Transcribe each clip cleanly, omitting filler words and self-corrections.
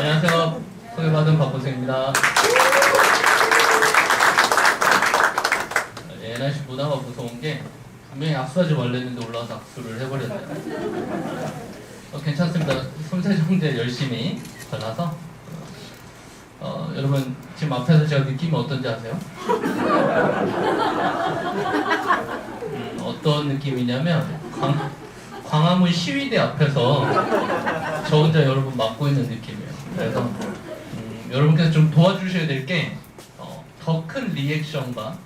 안녕하세요. 소개받은 박보생입니다. NRC 문화가 무서운 게 분명히 악수하지 말랬는데 올라와서 악수를 해버렸네요. 괜찮습니다. 손세정제 열심히 잘라서 여러분 지금 앞에서 제가 느낌이 어떤지 아세요? 어떤 느낌이냐면 광화문 시위대 앞에서 저 혼자 여러분 맡고 있는 느낌이에요. 그래서 여러분께서 좀 도와주셔야 될 게 더 큰 리액션과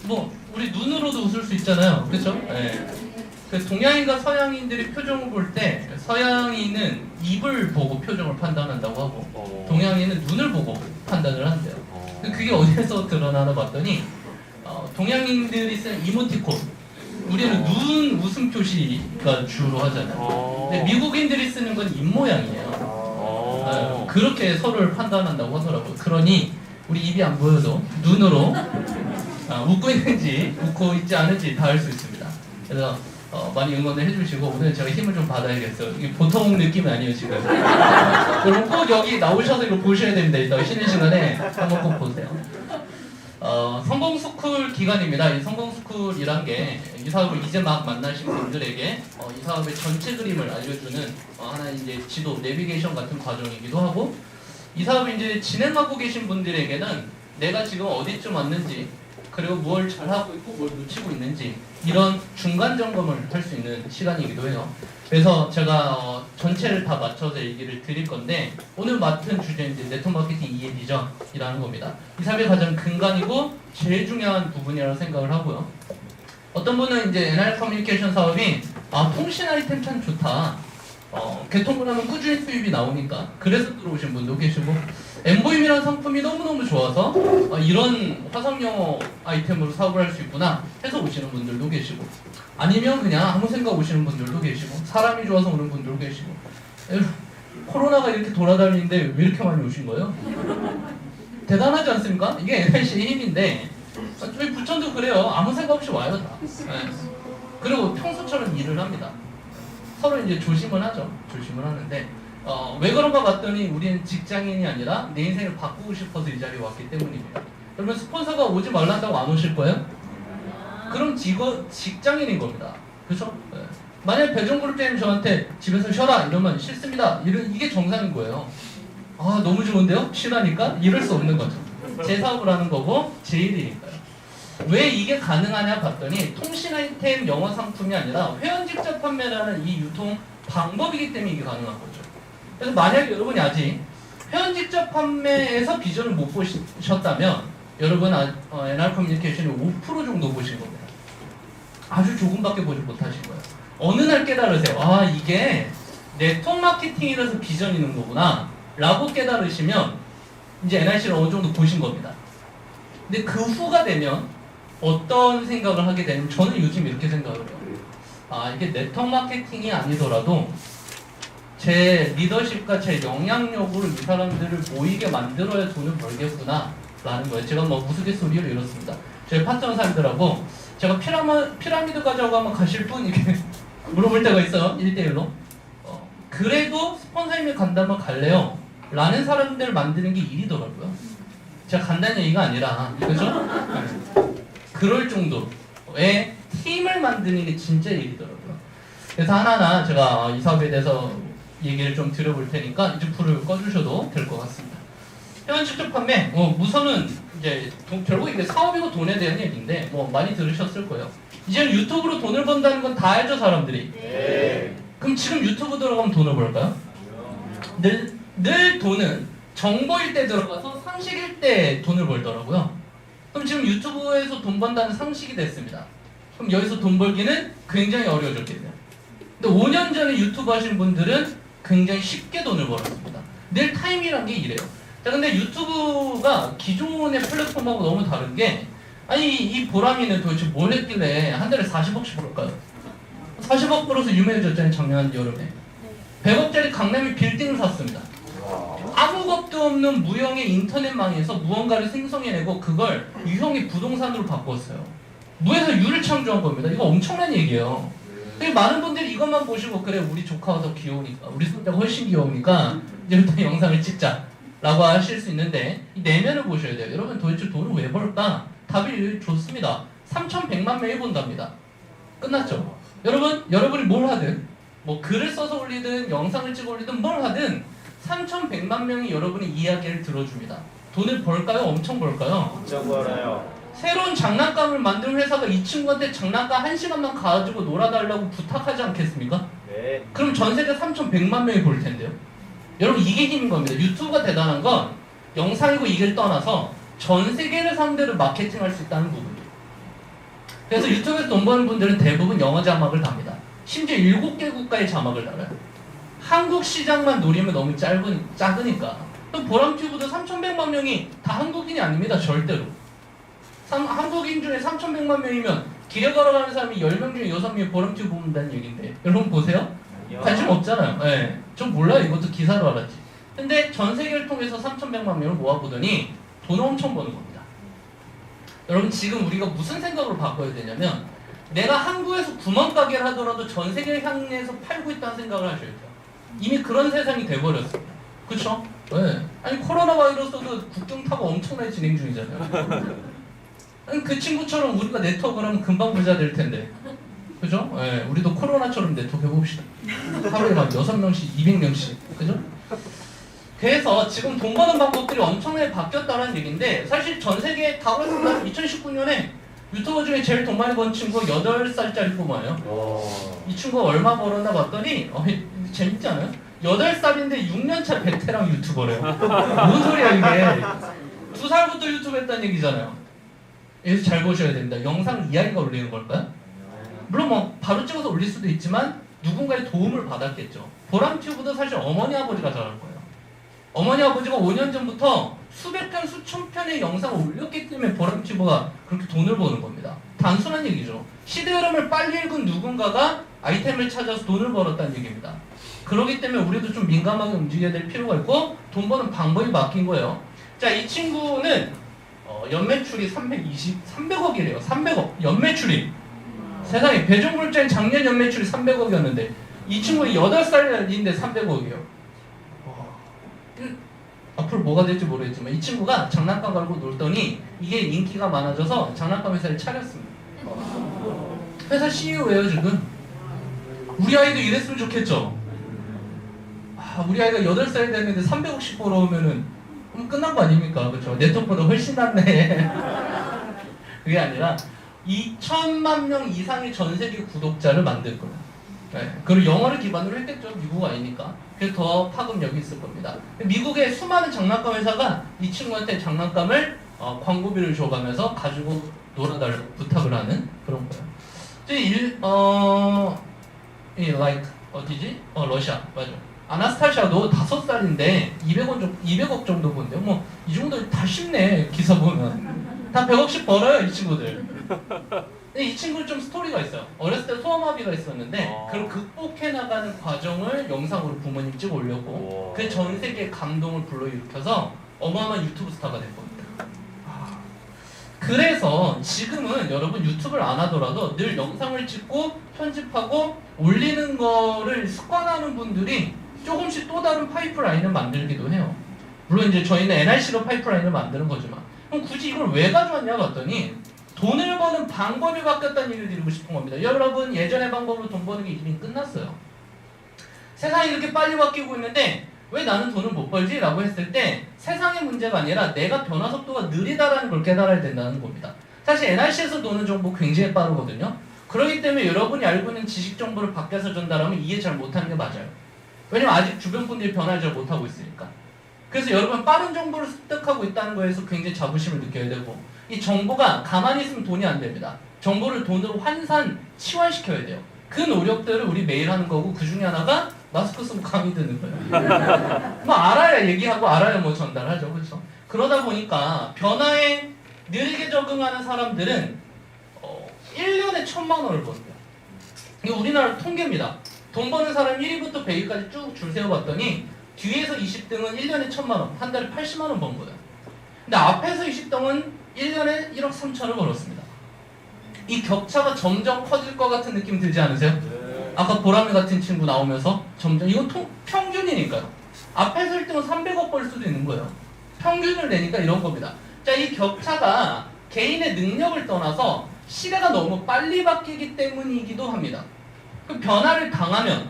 뭐 우리 눈으로도 웃을 수 있잖아요, 그렇죠? 네. 그 동양인과 서양인들이 표정을 볼 때 서양인은 입을 보고 표정을 판단한다고 하고 동양인은 눈을 보고 판단을 한대요. 그게 어디에서 드러나나 봤더니 동양인들이 쓰는 이모티콘, 우리는 눈 웃음 표시가 주로 하잖아요. 근데 미국인들이 쓰는 건 입 모양이에요. 그렇게 서로를 판단한다고 하더라고요. 그러니 우리 입이 안 보여도 눈으로 웃고 있는지 웃고 있지 않은지 다 알 수 있습니다. 그래서 많이 응원을 해주시고 오늘 제가 힘을 좀 받아야겠어요. 이게 보통 느낌이 아니에요 지금. 여러분 꼭 여기 나오셔서 이거 보셔야 됩니다. 이따 쉬는 시간에 한번 꼭 보세요. 성공스쿨 기간입니다. 이 성공스쿨이란 게 이 사업을 이제 막 만나신 분들에게 이 사업의 전체 그림을 알려주는 하나의 이제 지도, 내비게이션 같은 과정이기도 하고, 이 사업을 이제 진행하고 계신 분들에게는 내가 지금 어디쯤 왔는지, 그리고 뭘 잘하고 있고 뭘 놓치고 있는지 이런 중간 점검을 할 수 있는 시간이기도 해요. 그래서 제가 전체를 다 맞춰서 얘기를 드릴 건데, 오늘 맡은 주제는 이제 네트워크 마케팅 이해 비전이라는 겁니다. 이 사업의 가장 근간이고 제일 중요한 부분이라고 생각을 하고요. 어떤 분은 이제 NR 커뮤니케이션 사업이 통신 아이템 참 좋다, 개통을 하면 꾸준히 수입이 나오니까 그래서 들어오신 분도 계시고, 엠보임이라는 상품이 너무너무 좋아서 이런 화상영어 아이템으로 사업을 할 수 있구나 해서 오시는 분들도 계시고, 아니면 그냥 아무 생각 오시는 분들도 계시고, 사람이 좋아서 오는 분들도 계시고. 코로나가 이렇게 돌아다니는데 왜 이렇게 많이 오신 거예요? 대단하지 않습니까? 이게 NRC의 힘인데, 저희 부천도 그래요. 아무 생각 없이 와요 다. 네. 그리고 평소처럼 일을 합니다. 서로 이제 조심을 하죠. 조심을 하는데 왜 그런가 봤더니 우리는 직장인이 아니라 내 인생을 바꾸고 싶어서 이 자리에 왔기 때문입니다. 그러면 스폰서가 오지 말란다고 안 오실 거예요? 그럼 직장인인 겁니다. 그렇죠? 네. 만약 배정그룹장님 저한테 집에서 쉬어라 이러면 싫습니다, 이게 정상인 거예요. 너무 좋은데요? 쉬라니까? 이럴 수 없는 거죠. 제 사업을 하는 거고 제 일이니까요. 왜 이게 가능하냐 봤더니 통신 아이템 영어 상품이 아니라 회원 직접 판매라는 이 유통 방법이기 때문에 이게 가능한 거죠. 그래서 만약에 여러분이 아직 회원 직접 판매에서 비전을 못 보셨다면 여러분 NR 커뮤니케이션이 5% 정도 보신 겁니다. 아주 조금밖에 보지 못하신 거예요. 어느 날 깨달으세요. 이게 네트워크 마케팅이라서 비전이 있는 거구나 라고 깨달으시면 이제 NRC를 어느 정도 보신 겁니다. 근데 그 후가 되면 어떤 생각을 하게 되냐면, 저는 요즘 이렇게 생각을 해요. 이게 네트워크 마케팅이 아니더라도 제 리더십과 제 영향력으로 이 사람들을 모이게 만들어야 돈을 벌겠구나 라는 거예요. 제가 우스갯소리를 이렇습니다. 저희 파트너사님들하고 제가 피라미드 가자고 하면 가실 분? 이렇게 물어볼 때가 있어요. 1대1로. 그래도 스폰서님이 간다면 갈래요 라는 사람들을 만드는 게 일이더라고요. 제가 간다는 얘기가 아니라, 그죠? 그럴 정도의 팀을 만드는 게 진짜 일이더라고요. 그래서 하나하나 제가 이 사업에 대해서 얘기를 좀 드려볼 테니까 이제 불을 꺼주셔도 될 것 같습니다. 회원 직접 판매, 우선은 이제 결국 이게 사업이고 돈에 대한 얘기인데 많이 들으셨을 거예요. 이제는 유튜브로 돈을 번다는 건 다 알죠, 사람들이? 네. 그럼 지금 유튜브 들어가면 돈을 벌까요? 늘 돈은 정보일 때 들어가서 상식일 때 돈을 벌더라고요. 그럼 지금 유튜브에서 돈 번다는 상식이 됐습니다. 그럼 여기서 돈 벌기는 굉장히 어려워졌겠네요. 근데 5년 전에 유튜브 하신 분들은 굉장히 쉽게 돈을 벌었습니다. 늘 타임이란 게 이래요. 자, 근데 유튜브가 기존의 플랫폼하고 너무 다른 게, 이 보람이는 도대체 뭘 했길래 한 달에 40억씩 벌까요? 40억 벌어서 유명해졌잖아요, 작년 여름에. 100억짜리 강남에 빌딩을 샀습니다. 아무것도 없는 무형의 인터넷망에서 무언가를 생성해내고 그걸 유형의 부동산으로 바꿨어요. 무에서 유를 창조한 겁니다. 이거 엄청난 얘기예요. 근데 많은 분들이 이것만 보시고 그래 우리 조카가 더 귀여우니까 우리 손자가 훨씬 귀여우니까 이제부터 영상을 찍자 라고 하실 수 있는데 이 내면을 보셔야 돼요. 여러분 도대체 돈을 왜 벌까? 답이 좋습니다. 3,100만 명이 본답니다. 끝났죠? 여러분이 뭘 하든 뭐 글을 써서 올리든 영상을 찍어 올리든 뭘 하든 3,100만 명이 여러분의 이야기를 들어줍니다. 돈을 벌까요? 엄청 벌까요? 엄청 벌어요. 새로운 장난감을 만든 회사가 이 친구한테 장난감 1시간만 가지고 놀아달라고 부탁하지 않겠습니까? 네. 그럼 전 세계 3,100만 명이 볼 텐데요. 여러분 이게 힘인 겁니다. 유튜브가 대단한 건 영상이고 이걸 떠나서 전 세계를 상대로 마케팅할 수 있다는 부분이에요. 그래서 유튜브에서 돈 버는 분들은 대부분 영어 자막을 답니다. 심지어 7개 국가의 자막을 달아요. 한국 시장만 노리면 너무 작으니까. 또 보람튜브도 3,100만 명이 다 한국인이 아닙니다. 절대로. 한국인 중에 3,100만 명이면 길에 걸어가는 사람이 10명 중에 6명이 보람튜브 본다는 얘기인데 여러분 보세요? 관심 없잖아요. 네. 좀 몰라요. 이것도 기사로 알았지. 근데 전 세계를 통해서 3,100만 명을 모아보더니 돈을 엄청 버는 겁니다. 여러분 지금 우리가 무슨 생각으로 바꿔야 되냐면 내가 한국에서 구멍가게를 하더라도 전 세계를 향해서 팔고 있다는 생각을 하셔야 돼요. 이미 그런 세상이 돼버렸습니다. 그쵸? 네. 아니 코로나 바이러스도 국경 타고 엄청나게 진행 중이잖아요. 아니, 그 친구처럼 우리가 네트워크를 하면 금방 부자 될 텐데. 그죠? 네. 우리도 코로나처럼 네트워크 해봅시다. 하루에 막 6명씩, 200명씩. 그죠? 그래서 지금 돈 버는 방법들이 엄청나게 바뀌었다는 얘기인데 사실 전 세계에 다 그랬습니다. 2019년에 유튜버 중에 제일 돈 많이 번 친구가 8살짜리 꼬마예요. 이 친구가 얼마 벌었나 봤더니 재밌지 않아요? 8살인데 6년차 베테랑 유튜버래요. 뭔 소리야 이게. 2살부터 유튜브 했다는 얘기잖아요. 여기서 잘 보셔야 됩니다. 영상 이야기가 올리는 걸까요? 물론 뭐 바로 찍어서 올릴 수도 있지만 누군가의 도움을 받았겠죠. 보람튜브도 사실 어머니 아버지가 잘할 거예요. 어머니 아버지가 5년 전부터 수백 편 수천 편의 영상을 올렸기 때문에 보람튜브가 그렇게 돈을 버는 겁니다. 단순한 얘기죠. 시대 흐름을 빨리 읽은 누군가가 아이템을 찾아서 돈을 벌었다는 얘기입니다. 그렇기 때문에 우리도 좀 민감하게 움직여야 될 필요가 있고 돈 버는 방법이 바뀐 거예요. 자, 이 친구는 연매출이 300억이래요. 300억 연매출이. 세상에 배종물자인 작년 연매출이 300억이었는데 이 친구는 8살인데 300억이에요. 앞으로 뭐가 될지 모르겠지만 이 친구가 장난감 걸고 놀더니 이게 인기가 많아져서 장난감 회사를 차렸습니다. 회사 CEO예요 지금. 우리 아이도 이랬으면 좋겠죠. 우리 아이가 8살이 됐는데 300억씩 벌어오면은 그럼 끝난 거 아닙니까? 그렇죠? 네트워크보다 훨씬 낫네. 그게 아니라 2천만 명 이상의 전 세계 구독자를 만들 거예요. 네. 그리고 영어를 기반으로 했겠죠. 미국 아니니까. 그래서 더 파급력이 있을 겁니다. 미국의 수많은 장난감 회사가 이 친구한테 장난감을 광고비를 줘가면서 가지고 놀아달라고 부탁을 하는 그런 거예요. 어디지? 러시아. 맞아. 아나스타샤도 5살인데 200억 정도 번대요. 뭐 이 정도 다 쉽네. 기사 보면 다 100억씩 벌어요 이 친구들. 근데 이 친구는 좀 스토리가 있어요. 어렸을 때 소아마비가 있었는데 그걸 극복해 나가는 과정을 영상으로 부모님 찍어 올렸고 그 전 세계 감동을 불러일으켜서 어마어마한 유튜브 스타가 된 겁니다. 그래서 지금은 여러분 유튜브를 안 하더라도 늘 영상을 찍고 편집하고 올리는 거를 습관하는 분들이 조금씩 또 다른 파이프라인을 만들기도 해요. 물론 이제 저희는 NRC로 파이프라인을 만드는 거지만 그럼 굳이 이걸 왜 가져왔냐 봤더니 돈을 버는 방법이 바뀌었다는 얘기를 드리고 싶은 겁니다. 여러분 예전의 방법으로 돈 버는 게 이미 끝났어요. 세상이 이렇게 빨리 바뀌고 있는데 왜 나는 돈을 못 벌지? 라고 했을 때 세상의 문제가 아니라 내가 변화 속도가 느리다라는 걸 깨달아야 된다는 겁니다. 사실 NRC에서 노는 정보 굉장히 빠르거든요. 그렇기 때문에 여러분이 알고 있는 지식 정보를 밖에서 전달하면 이해 잘 못하는 게 맞아요. 왜냐면 아직 주변 분들이 변화를 잘 못하고 있으니까. 그래서 여러분 빠른 정보를 습득하고 있다는 거에서 굉장히 자부심을 느껴야 되고 이 정보가 가만히 있으면 돈이 안 됩니다. 정보를 돈으로 치환시켜야 돼요. 그 노력들을 우리 매일 하는 거고 그 중에 하나가 마스크 쓰고 강의 듣는 거예요. 뭐 알아야 얘기하고 알아야 뭐 전달하죠. 그렇죠? 그러다 보니까 변화에 느리게 적응하는 사람들은 1년에 1,000만 원을 버는 거예요. 이게 우리나라 통계입니다. 돈 버는 사람 1위부터 100위까지 쭉 줄 세워봤더니 뒤에서 20등은 1년에 1,000만 원, 한 달에 80만 원 번 거예요. 근데 앞에서 20등은 1년에 1억 3천을 벌었습니다. 이 격차가 점점 커질 것 같은 느낌 들지 않으세요? 아까 보람이 같은 친구 나오면서 점점 이거 평균이니까요. 앞에서 1등은 300억 벌 수도 있는 거예요. 평균을 내니까 이런 겁니다. 자, 이 격차가 개인의 능력을 떠나서 시대가 너무 빨리 바뀌기 때문이기도 합니다. 그 변화를 당하면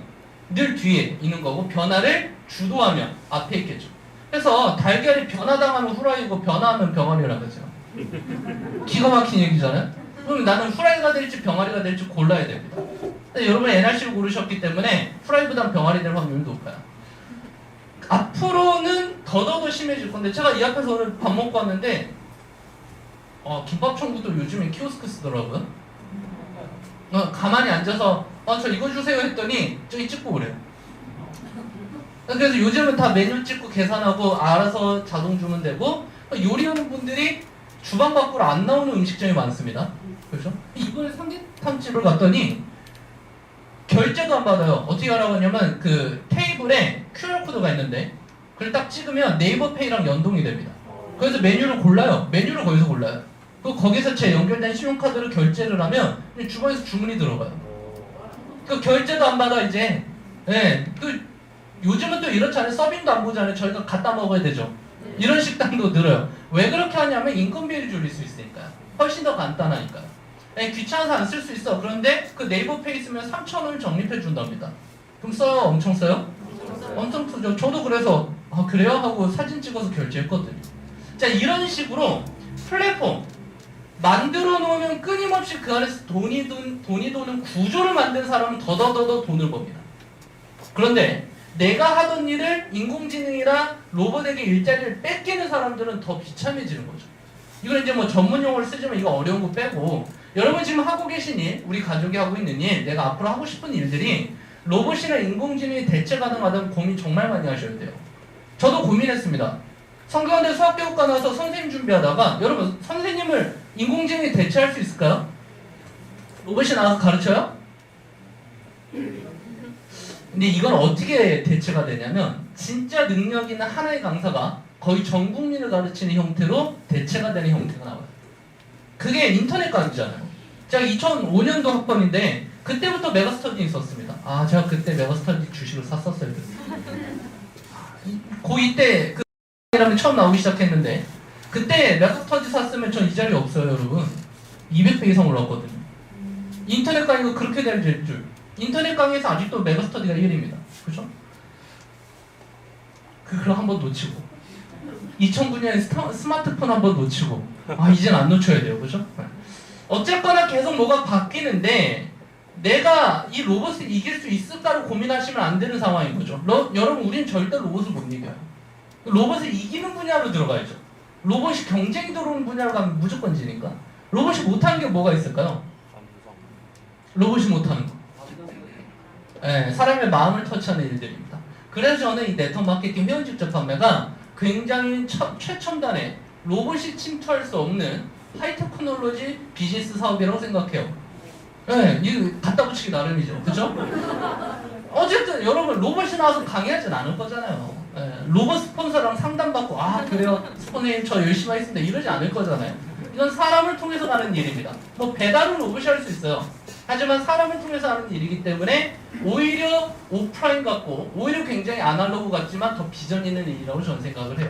늘 뒤에 있는 거고 변화를 주도하면 앞에 있겠죠. 그래서 달걀이 변화당하면 후라이고 변화하면 병아리라고 하죠. 기가 막힌 얘기잖아요. 그럼 나는 후라이가 될지 병아리가 될지 골라야 됩니다. 근데 여러분 NRC를 고르셨기 때문에 후라이보단 병아리 될 확률이 높아요. 앞으로는 더더더 심해질 건데 제가 이 앞에서 오늘 밥 먹고 왔는데 김밥 천국도 요즘엔 키오스크 쓰더라고요. 가만히 앉아서 저 이거 주세요 했더니 저기 찍고 그래요. 그래서 요즘은 다 메뉴 찍고 계산하고 알아서 자동 주문되고 요리하는 분들이 주방 밖으로 안 나오는 음식점이 많습니다. 그렇죠? 이걸 삼계탕집을 갔더니 결제도 안 받아요. 어떻게 하라고 하냐면 그 테이블에 QR코드가 있는데 그걸 딱 찍으면 네이버페이랑 연동이 됩니다. 그래서 메뉴를 골라요. 메뉴를 거기서 골라요. 거기서 제 연결된 신용카드로 결제를 하면 주방에서 주문이 들어가요. 그 결제도 안 받아 이제. 네, 요즘은 또 이렇잖아요. 서빙도 안 보잖아요. 저희가 갖다 먹어야 되죠. 이런 식당도 늘어요. 왜 그렇게 하냐면 인건비를 줄일 수 있으니까요. 훨씬 더 간단하니까요. 네, 귀찮아서 안 쓸 수 있어. 그런데 그 네이버페이 쓰면 3,000원을 적립해 준답니다. 그럼 써요? 엄청 써요? 엄청 쓰죠. 저도 그래서 그래요? 하고 사진 찍어서 결제했거든요. 자, 이런 식으로 플랫폼 만들어 놓으면 끊임없이 그 안에서 돈이 도는 구조를 만든 사람은 더더더더 돈을 법니다. 그런데 내가 하던 일을 인공지능이나 로봇에게 일자리를 뺏기는 사람들은 더 비참해지는 거죠. 이걸 이제 뭐 전문 용어를 쓰지만 이거 어려운 거 빼고 여러분 지금 하고 계신 일, 우리 가족이 하고 있는 일, 내가 앞으로 하고 싶은 일들이 로봇이나 인공지능이 대체 가능하다는 고민 정말 많이 하셔야 돼요. 저도 고민했습니다. 성균관대 수학교육과 나와서 선생님 준비하다가 여러분 선생님을 인공지능이 대체할 수 있을까요? 로봇이 나와서 가르쳐요? 근데 이건 어떻게 대체가 되냐면 진짜 능력 있는 하나의 강사가 거의 전 국민을 가르치는 형태로 대체가 되는 형태가 나와요. 그게 인터넷 강의잖아요. 제가 2005년도 학번인데 그때부터 메가스터디 있었습니다. 제가 그때 메가스터디 주식을 샀었어요. 고2 때 그 이라면 처음 나오기 시작했는데 그때 메가스터디 샀으면 전 이 자리 없어요, 여러분. 200배 이상 올랐거든요. 인터넷 강의가 그렇게 될 줄. 인터넷 강의에서 아직도 메가스터디가 1위입니다. 그죠? 그걸 한번 놓치고 2009년에 스마트폰 한번 놓치고 이젠 안 놓쳐야 돼요. 그죠? 어쨌거나 계속 뭐가 바뀌는데 내가 이 로봇을 이길 수 있을까를 고민하시면 안 되는 상황인 거죠. 여러분 우린 절대 로봇을 못 이겨요. 로봇을 이기는 분야로 들어가야죠. 로봇이 경쟁이 들어오는 분야로 가면 무조건 지니까. 로봇이 못하는 게 뭐가 있을까요? 로봇이 못하는 거. 네, 사람의 마음을 터치하는 일들입니다. 그래서 저는 이 네트워크 마케팅 회원 직접 판매가 굉장히 최첨단의 로봇이 침투할 수 없는 하이테크놀로지 비즈니스 사업이라고 생각해요. 네, 이거 갖다 붙이기 나름이죠. 그죠? 어쨌든 여러분 로봇이 나와서 강의하진 않을 거잖아요. 네, 로봇 스폰서랑 상담받고 그래요 스폰서님 저 열심히 하겠습니다 이러지 않을 거잖아요. 이건 사람을 통해서 가는 일입니다. 뭐 배달은 로봇이 할 수 있어요. 하지만 사람을 통해서 하는 일이기 때문에 오히려 오프라인 같고 오히려 굉장히 아날로그 같지만 더 비전 있는 일이라고 저는 생각을 해요.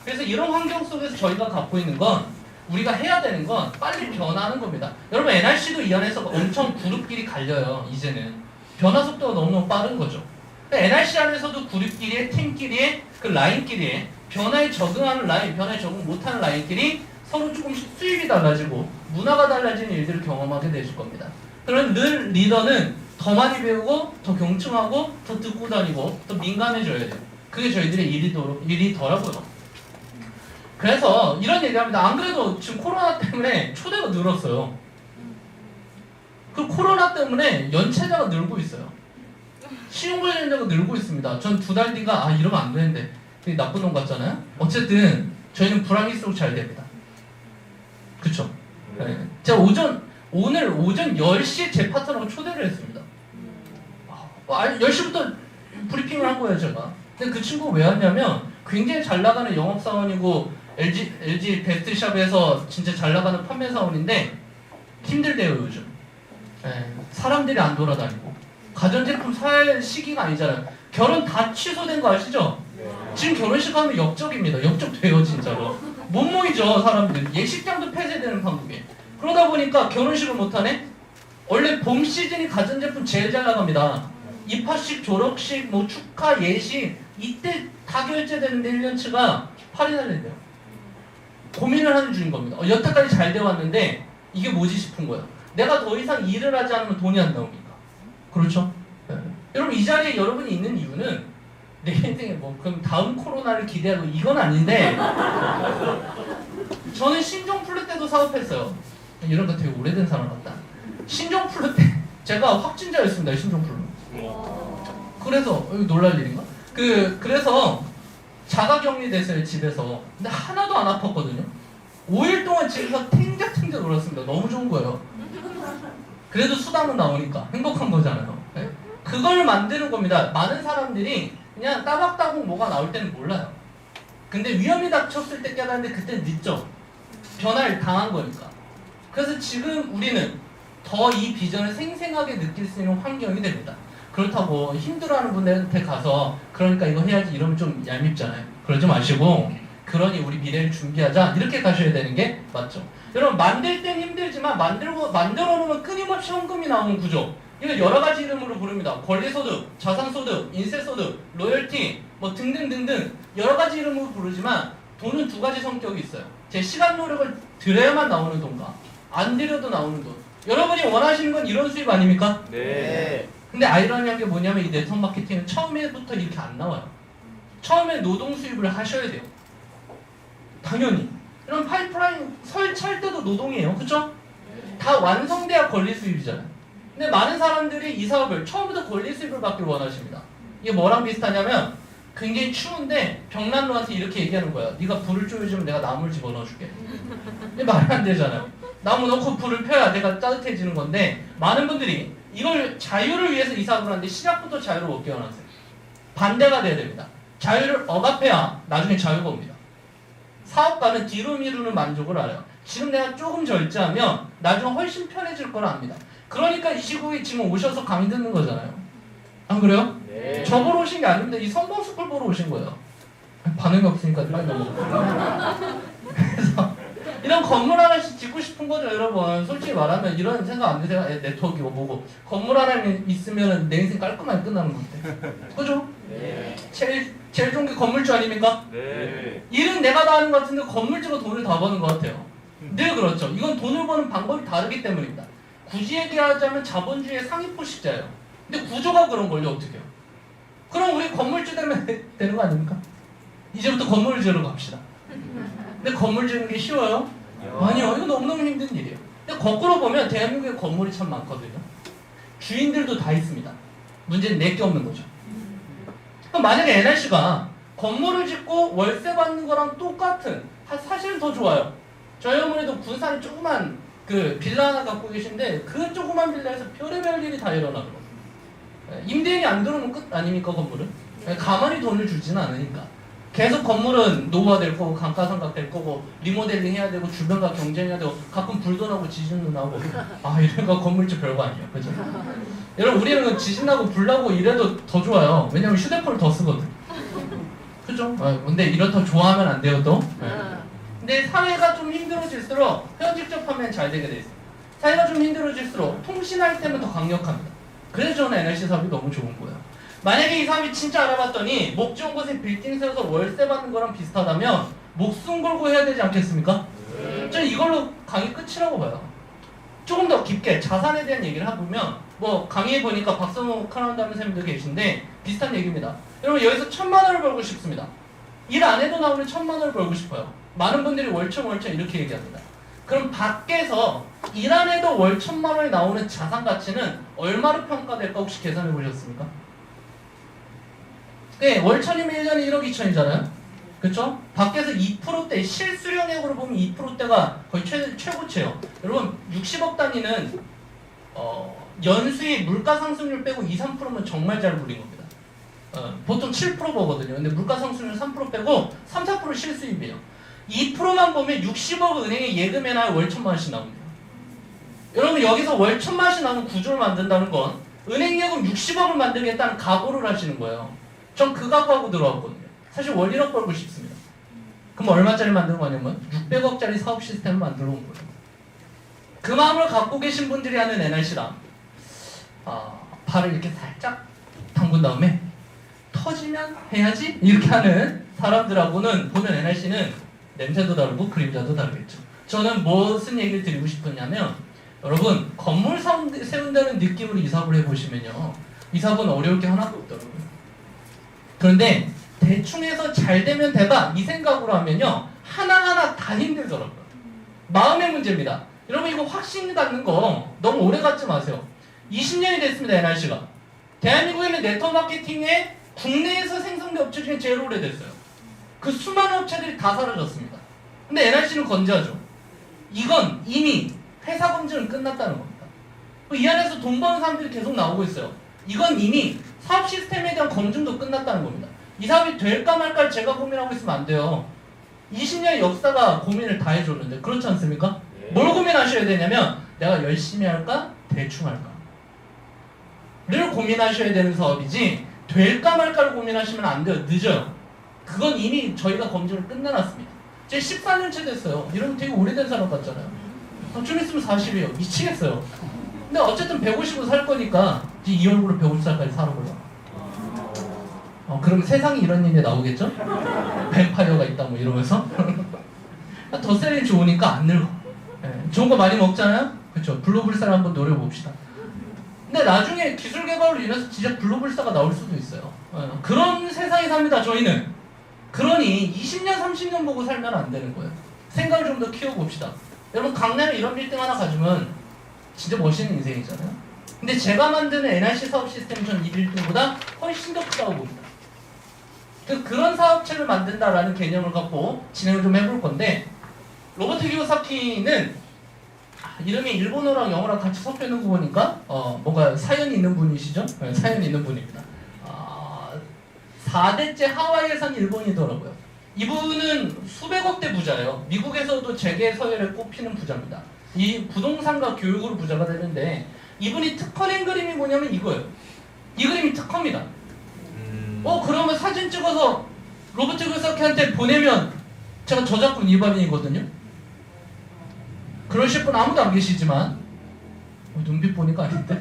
그래서 이런 환경 속에서 저희가 갖고 있는 건 우리가 해야 되는 건 빨리 변화하는 겁니다. 여러분 NRC도 이 안에서 엄청 그룹끼리 갈려요. 이제는 변화 속도가 너무너무 빠른 거죠. NRC 안에서도 그룹끼리의 팀끼리의 그 라인끼리의 변화에 적응하는 라인, 변화에 적응 못하는 라인끼리 서로 조금씩 수입이 달라지고 문화가 달라지는 일들을 경험하게 되실 겁니다. 그럼 늘 리더는 더 많이 배우고 더 경청하고 더 듣고 다니고 더 민감해져야 돼요. 그게 저희들의 일이더라고요. 그래서 이런 얘기합니다. 안 그래도 지금 코로나 때문에 초대가 늘었어요. 그 코로나 때문에 연체자가 늘고 있어요. 시용관련자가 늘고 있습니다. 전 2달 뒤가 이러면 안 되는데 되게 나쁜 놈 같잖아요. 어쨌든 저희는 불황일수록 잘 됩니다. 그쵸? 네. 제가 오늘 오전 10시에 제 파트너가 초대를 했습니다. 10시부터 브리핑을 한 거예요, 제가. 근데 그 친구가 왜 왔냐면 굉장히 잘 나가는 영업사원이고 LG 베스트샵에서 진짜 잘 나가는 판매사원인데 힘들대요, 요즘. 네. 사람들이 안 돌아다니고 가전제품 살 시기가 아니잖아요. 결혼 다 취소된 거 아시죠? 지금 결혼식 하면 역적입니다. 역적돼요 진짜로. 못 모이죠 사람들. 예식장도 폐쇄되는 판국에. 그러다 보니까 결혼식을 못하네? 원래 봄 시즌이 가전제품 제일 잘 나갑니다. 입학식, 졸업식, 뭐 축하, 예식 이때 다 결제되는데 1년치가 8이 날린대요. 고민을 하는 중인 겁니다. 여태까지 잘 돼 왔는데 이게 뭐지 싶은 거예요. 내가 더 이상 일을 하지 않으면 돈이 안 나오니까. 그렇죠? 네. 여러분 이 자리에 여러분이 있는 이유는 내 인생에 뭐 그럼 다음 코로나를 기대하고 이건 아닌데 저는 신종플루 때도 사업했어요. 이런 거 되게 오래된 사람 같다. 신종플루 때 제가 확진자였습니다. 신종플루. 그래서 이거 놀랄 일인가? 그래서 자가격리 됐어요 집에서. 근데 하나도 안 아팠거든요. 5일 동안 집에서 탱자탱자 놀았습니다. 너무 좋은 거예요. 그래도 수당은 나오니까 행복한 거잖아요. 네? 그걸 만드는 겁니다. 많은 사람들이 그냥 따박따박 뭐가 나올 때는 몰라요. 근데 위험이 닥쳤을 때 깨닫는데 그때는 늦죠. 변화를 당한 거니까. 그래서 지금 우리는 더 이 비전을 생생하게 느낄 수 있는 환경이 됩니다. 그렇다고 힘들어하는 분들한테 가서 그러니까 이거 해야지 이러면 좀 얄밉잖아요. 그러지 마시고 그러니 우리 미래를 준비하자 이렇게 가셔야 되는 게 맞죠. 여러분 만들 땐 힘들지만 만들어 놓으면 끊임없이 현금이 나오는 구조. 이걸 여러 가지 이름으로 부릅니다. 권리소득, 자산소득, 인세소득, 로열티 뭐 등등등등 여러 가지 이름으로 부르지만 돈은 두 가지 성격이 있어요. 제 시간 노력을 들여야만 나오는 돈과 안 들여도 나오는 돈. 여러분이 원하시는 건 이런 수입 아닙니까? 네. 근데 아이러니한 게 뭐냐면 이 네트워크 마케팅은 처음에부터 이렇게 안 나와요. 처음에 노동 수입을 하셔야 돼요. 당연히. 이런 파이프라인 설치할 때도 노동이에요. 그쵸? 다 완성돼야 권리 수입이잖아요. 근데 많은 사람들이 이 사업을 처음부터 권리 수입을 받길 원하십니다. 이게 뭐랑 비슷하냐면 굉장히 추운데 벽난로한테 이렇게 얘기하는 거야. 네가 불을 쪼여주면 내가 나무를 집어넣어줄게. 이게 말이 안 되잖아요. 나무 넣고 불을 펴야 내가 따뜻해지는 건데 많은 분들이 이걸 자유를 위해서 이 사업을 하는데 시작부터 자유를 얻게 원하세요. 반대가 돼야 됩니다. 자유를 억압해야 나중에 자유가 옵니다. 사업가는 뒤로 미루는 만족을 알아요. 지금 내가 조금 절제하면 나중에 훨씬 편해질 걸 압니다. 그러니까 이 시국에 지금 오셔서 강의 듣는 거잖아요. 안 그래요? 네. 저 보러 오신 게 아닌데 이 성공스쿨 보러 오신 거예요. 반응이 없으니까 빨리 넘어가요. 그래서 이런 건물 하나씩 짓고 싶은 거죠 여러분. 솔직히 말하면 이런 생각 안 드세요? 네트워크가 뭐고 건물 하나 있으면 내 인생 깔끔하게 끝나는 건데 그죠? 네. 제일 좋은 게 건물주 아닙니까? 네. 일은 내가 다 하는 것 같은데 건물주가 돈을 다 버는 것 같아요. 늘 그렇죠. 이건 돈을 버는 방법이 다르기 때문입니다. 굳이 얘기하자면 자본주의의 상위 포식자예요. 근데 구조가 그런 걸요. 어떻게 해요? 그럼 우리 건물주 되면 되는 거 아닙니까? 이제부터 건물을 지으러 갑시다. 근데 건물 지는 게 쉬워요? 아니요. 이거 너무너무 힘든 일이에요. 근데 거꾸로 보면 대한민국에 건물이 참 많거든요. 주인들도 다 있습니다. 문제는 내게 없는 거죠. 그럼 만약에 NRC가 건물을 짓고 월세 받는 거랑 똑같은 사실은 더 좋아요. 저희 어머니도 군산에 조그만 그 빌라 하나 갖고 계신데 그 조그만 빌라에서 별의별 일이 다 일어나더라고요. 임대인이 안 들어오면 끝 아닙니까 건물은? 가만히 돈을 주지는 않으니까. 계속 건물은 노후화될 거고 감가상각될 거고 리모델링 해야 되고 주변과 경쟁해야 되고 가끔 불도 나고 지진도 나고 아 이러니까 건물주 별거 아니에요. 그죠? 여러분 우리는 지진 나고 불 나고 이래도 더 좋아요. 왜냐면 휴대폰을 더 쓰거든. 그죠? 근데 이렇다 좋아하면 안 돼요 또. 근데 사회가 좀 힘들어질수록 현직접 하면 잘 되게 돼 있어요. 사회가 좀 힘들어질수록 통신할 때는 더 강력합니다. 그래서 저는 NRC 사업이 너무 좋은 거예요. 만약에 이 사람이 진짜 알아봤더니 목 좋은 곳에 빌딩 세워서 월세 받는 거랑 비슷하다면 목숨 걸고 해야 되지 않겠습니까? 저는 이걸로 강의 끝이라고 봐요. 조금 더 깊게 자산에 대한 얘기를 해보면 뭐 강의해 보니까 박성호 카나다 선생님도 계신데 비슷한 얘기입니다. 여러분 여기서 1,000만 원을 벌고 싶습니다. 일 안 해도 나오는 1,000만 원을 벌고 싶어요. 많은 분들이 월천 이렇게 얘기합니다. 그럼 밖에서 일 안 해도 월 1,000만 원이 나오는 자산 가치는 얼마로 평가될까 혹시 계산해 보셨습니까? 네, 월 1,000이면 1년에 1억 2천이잖아요. 그쵸? 밖에서 2%대, 실수령액으로 보면 2%대가 거의 최고치예요. 여러분 60억 단위는 연수익 물가 상승률 빼고 2, 3%면 정말 잘 굴린 겁니다. 보통 7% 보거든요. 근데 물가 상승률 3% 빼고 3, 4% 실수입이에요. 2%만 보면 60억 은행에 예금해놔야 월 1,000만 원씩 나옵니다. 여러분 여기서 월 1,000만 원씩 나오는 구조를 만든다는 건 은행예금 60억을 만들겠다는 각오를 하시는 거예요. 전 그 각오하고 들어왔거든요. 사실 월 1억 벌고 싶습니다. 그럼 얼마짜리 만든 거냐면 600억짜리 사업 시스템을 만들어 온 거예요. 그 마음을 갖고 계신 분들이 하는 NRC랑 발을 이렇게 살짝 담근 다음에 터지면 해야지 이렇게 하는 사람들하고는 보는 NRC는 냄새도 다르고 그림자도 다르겠죠. 저는 무슨 얘기를 드리고 싶었냐면 여러분 건물 세운다는 느낌으로 이 사업을 해보시면요 이 사업은 어려울 게 하나도 없더라고요. 그런데 대충 해서 잘 되면 대박 이 생각으로 하면요 하나하나 다 힘들더라고요. 마음의 문제입니다. 여러분 이거 확신 갖는 거 너무 오래 갖지 마세요. 20년이 됐습니다. NRC가 대한민국에는 네트워크 마케팅에 국내에서 생성된 업체 중에 제일 오래됐어요. 그 수많은 업체들이 다 사라졌습니다. 근데 NRC는 건재하죠. 이건 이미 회사 검증은 끝났다는 겁니다. 이 안에서 돈 버는 사람들이 계속 나오고 있어요. 이건 이미 사업 시스템에 대한 검증도 끝났다는 겁니다. 이 사업이 될까 말까 제가 고민하고 있으면 안 돼요. 20년의 역사가 고민을 다 해줬는데 그렇지 않습니까? 뭘 고민하셔야 되냐면 내가 열심히 할까? 대충 할까? 를 고민하셔야 되는 사업이지 될까 말까를 고민하시면 안 돼요. 늦어요. 그건 이미 저희가 검증을 끝내놨습니다. 제 14년째 됐어요. 이러면 되게 오래된 사람 같잖아요. 좀 있으면 40이에요. 미치겠어요. 근데 어쨌든 150으로 살 거니까 이 얼굴로 150살까지 살아보려고. 그러면 세상에 이런 일이 나오겠죠? 뱀파이어가 있다 뭐 이러면서 더 셀이 좋으니까 안 늙어. 네, 좋은 거 많이 먹잖아요? 그렇죠? 블루불사를 한번 노려봅시다. 근데 나중에 기술 개발로 인해서 진짜 블루불사가 나올 수도 있어요. 그런 세상에 삽니다 저희는. 그러니 20년 30년 보고 살면 안 되는 거예요. 생각을 좀 더 키워봅시다. 여러분 강남에 이런 빌딩 하나 가지면 진짜 멋있는 인생이잖아요. 근데 제가 만드는 NRC 사업 시스템 전 이 빌딩보다 훨씬 더 크다고 봅니다. 그런 사업체를 만든다라는 개념을 갖고 진행을 좀 해볼 건데 로버트 키요사키는 이름이 일본어랑 영어랑 같이 섞여 있는 거 보니까 뭔가 사연이 있는 분이시죠? 네, 사연이 있는 분입니다. 4대째 하와이에 산 일본이더라고요. 이분은 수백억대 부자예요. 미국에서도 재계 서열에 꼽히는 부자입니다. 이 부동산과 교육으로 부자가 되는데 이분이 특허낸 그림이 뭐냐면 이거예요. 이 그림이 특허입니다. 그러면 사진 찍어서 로버트 키요사키한테 보내면 제가 저작권 위반이거든요. 그러실 분 아무도 안 계시지만 눈빛 보니까 아닌데